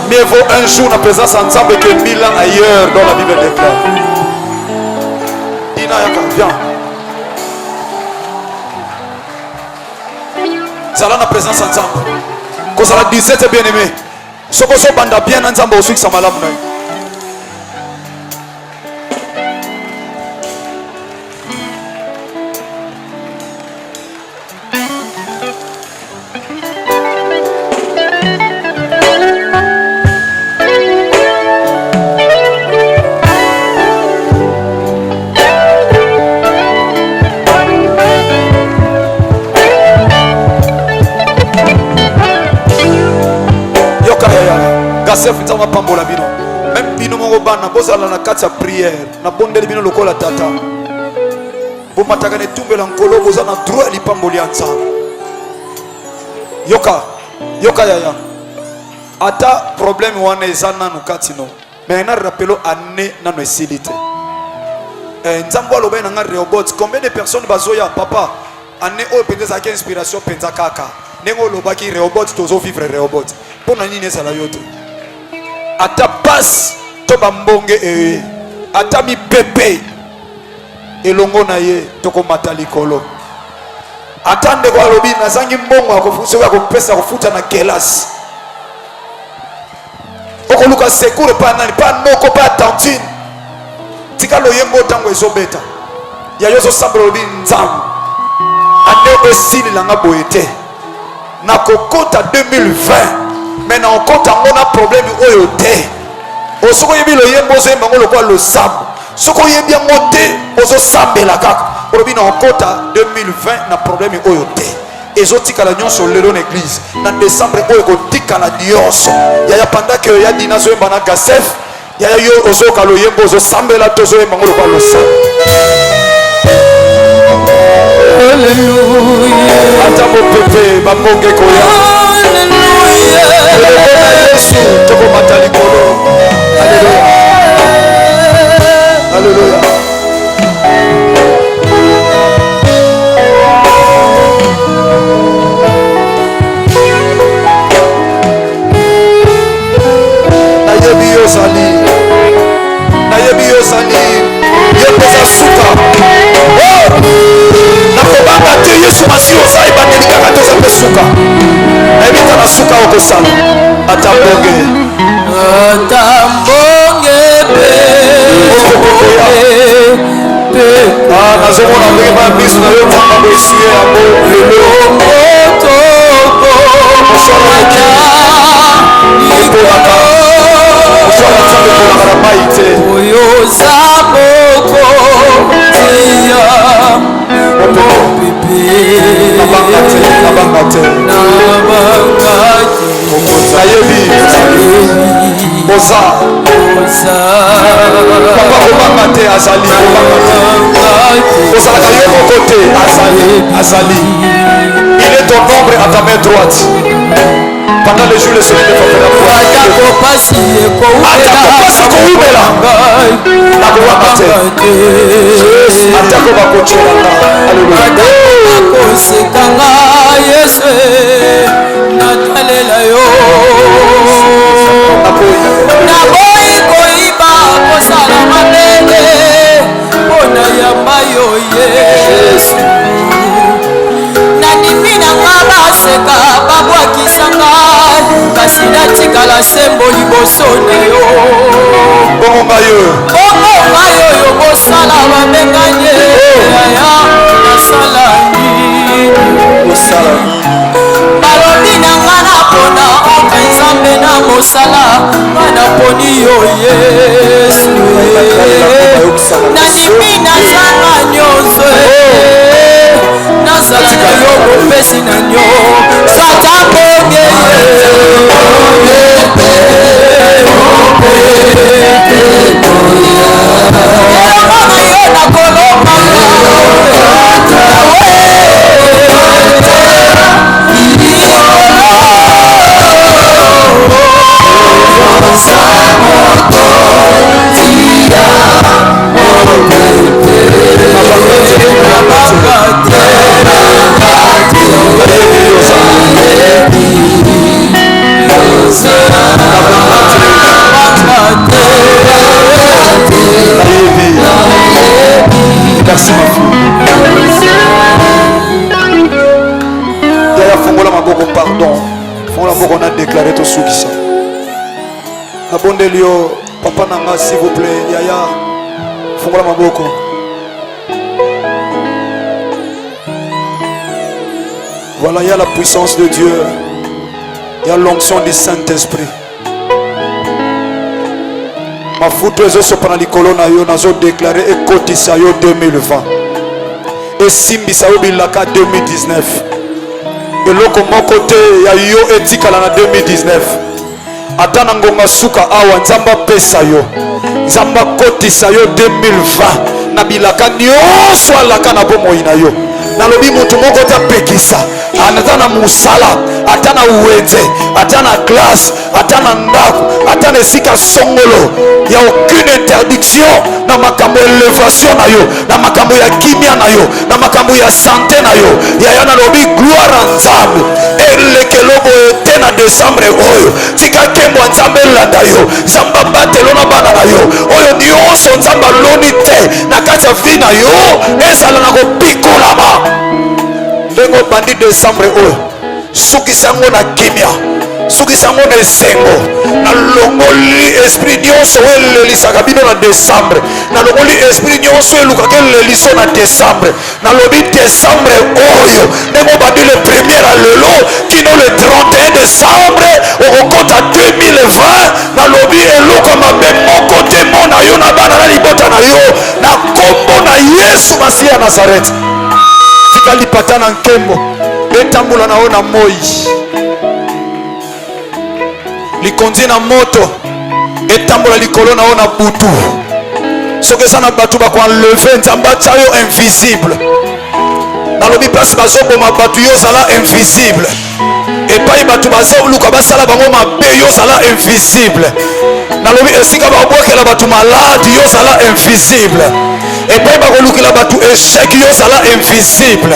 Mieux vaut un jour en présence ensemble que 1000 ans ailleurs dans la Bible déclare. Dina Yaka, viens. Zala en présence ensemble. Quand ça la 17 bien aimé. Ce qu'on se bande bien ensemble aussi que ça m'a l'âme. Même bino moko bana bozala na kati ya prière na bondeli bino lokola tata bomataka ne tumbela nkolo boza na droit lipamboli ya nzambe. Yoka yaya ata problème wana eza nanu kati no mais na rappelo année nanu esili te. Nzambe aloba na nga Rehoboth, combien de personnes bazoya papa année oyo penza ezalaki inspiration penza kaka ndenge olobaki Rehoboth tozo vivre Rehoboth mpona nini ezala yo te. Ata passe to bambonge ata mi pepe elongo na ye toko matalikolo ata ndeko alobi nazangi mbongo ya kopesa kofuta na kelasi okoluka secours pa nani pa noko pa tantine tika loyengo tango ezobeta ya yozo sambolo lobi nzambe ane esili langa boye te na kokota 2020 mais na okota ngona problème oyo te osoko yebi loyembo ozo yemba ngolo kwa lo sambo soko yebi yango te ozo sambela kaka olobi na okota 2020 na problème oyo te ezotikala nyonso lelo na église na décembre oyo kotikala nyonso yaya pendant que ya dina zoyemba na gasef yaya yo ozoka loyembo ozo sambela to ozoyemba ngolo kwa lo sambo. Alléluia. Ata mo pepe bambonge koya. Yesu toko matalikolo. Alléluia. Alléluia. Nayebi yo sali yepesa suka nakobanga te yesu masi oza ebandeli kaka toza mpe suka nayebi ta na suka okosala ata mbonge nazomona ndenge ba miso na yo nzamba boesuye yango lelo mosala nzambe kolaka na mai te oyoza moko tia nabanga te nayebi oza papa kobanga te azali ozalaka yo moko te azali il est ton ombre à ta main droite pendant les jours, le soleil ne fait pas la atako koumela nakobanga te atako bakocelanga akosekanga yesu natalela yo naboyi koyiba kosala mabele mpona yamba yo yesu nanimi nanga baseka babwakisanga kasi natikala sembo liboso na yo bongo ngai oyo bosala bamenganye yaya nasala nini balobi na nga napona ombe nzambe na mosala nga naponi yo yesu nanimi nazanga nyonso nazalaka yo mopesi na nyo fata bonge elomona yo nakolomanga on a déclaré tout sous ça. Nabondelio, papa nanga, s'il vous plaît, Yaya, Fongola Maboko. Voilà, il y a la puissance de Dieu, il y a l'onction du Saint-Esprit. Ma foudre est sur pendant les colonnes, nous avons déclaré et cotisayo 2020. Et Simbi Saobilaka 2019. Et là, comme mon côté, il y a eu éthique en 2019. Atana ngonga suka awa nzamba pesa yo. Nzamba cotisayo 2020. Nabilaka nyonso alaka na bomoi na yo. Nalobi mutu moko ta pekisa. Atana musala, atana uwenze, atana classe, atana ndako, atana esika songolo. Il n'y a aucune interdiction na makambo élévation na yo, na makambo ya kimia na yo, na makambo ya santé na yo. Ya na lobi gloire ensemble. Elle kelobo ete na décembre oyo. Tika kembo ensemble landa yo. Zamba batelo na bana na yo. Oyo nyonso nzamba loni te na kati ya vie na yo. Ezala na ko pikolama. Ndengo bandi décembre oyo. Suki sango na kimia. Suki sango na esengo. Na longoli esprit nyonso elelisaka bino na décembre. Na longoli esprit nyonso elukaka eleliso na décembre. Na lobi décembre oyo. Ndengo bandi le premier à lelo kino le 31 décembre okokota 2020. Na lobi eluka mabe moko te mona yo na bana na libota na yo. Na kombo na Yesu Masiya Nazareth. Tika lipata na nkembo etambula na ona moi likondi na moto etambula likolo na ona butu soki eza na bato bakoenleve nzamba tia yo invisible nalobi place bazoboma bato yo ozala invisible epai bato bazoluka basala bango mabe yo ozala invisible nalobi esika babwakela bato maladi yo ozala invisible epai bakolukela bato échec yo ozala invisible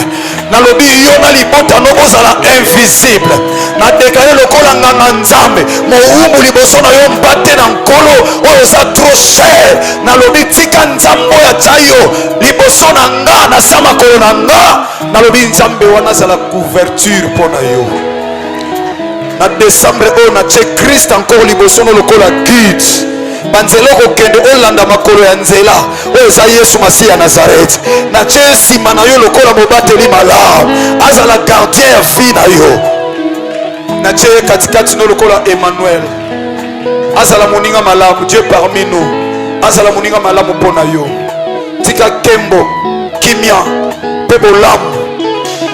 nalobi yo na libota no ozala invisible na dekale lokola nganga nzambe mowumbu liboso na yo mbate na nkolo oyo oza trop cher nalobi tika nzambe oyo atia yo liboso na nga na sa makolo na nga nalobi nzambe wana azala couverture mpo na yo na décembre oyo natie Christ encore liboso no lokola guide banzela okokende olanda makolo ya nzela oyo eza Yesu Masiya Nazareth natie nsima na yo lokola mobateli malamu azala gardien ya vie na yo natie katikati no lokola Emmanuel azala moninga malamu Dieu parmi nous azala moninga malamu mpo na yo tika kembo kimia mpe bolamu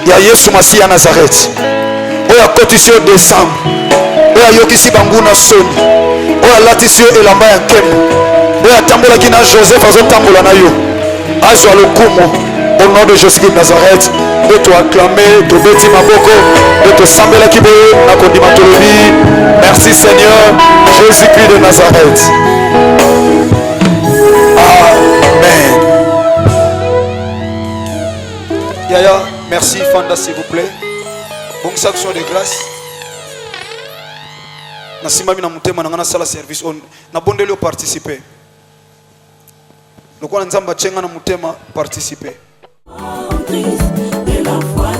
ya Yesu Masiya Nazareth oyo akotisi yo décembre oyo ayokisi banguna soni oyo alatisi yo elamba ya nkembo oyo atambolaki na Joseph azotambola na yo azwa lokumu au nom de Jésus de Nazareth de toacclamer tobeti maboko de tosambelaki boye na kondima tolobi merci Seigneur Jésus-Christ de Nazareth. Amen. Yaya, merci Fanda s'il vous plaît. Bonne action de grâce. Nasimami na mutema nangana sala service on na bondeli participer. Lokwa nzamba chenga na mutema participer.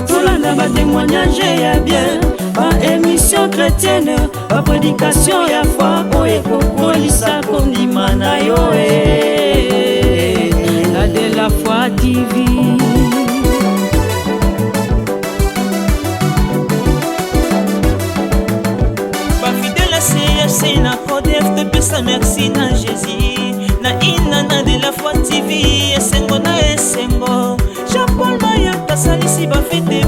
Tolanda ba témoignage ya bien, ba émission chrétienne, ba prédication ya foi, oye kokolisa kondima na yo la de la foi TV. CFC na Codef te pesa merci na Jésus na inana de la foi TV esengo na esengo Jean-Paul Mayaka salisi ba fete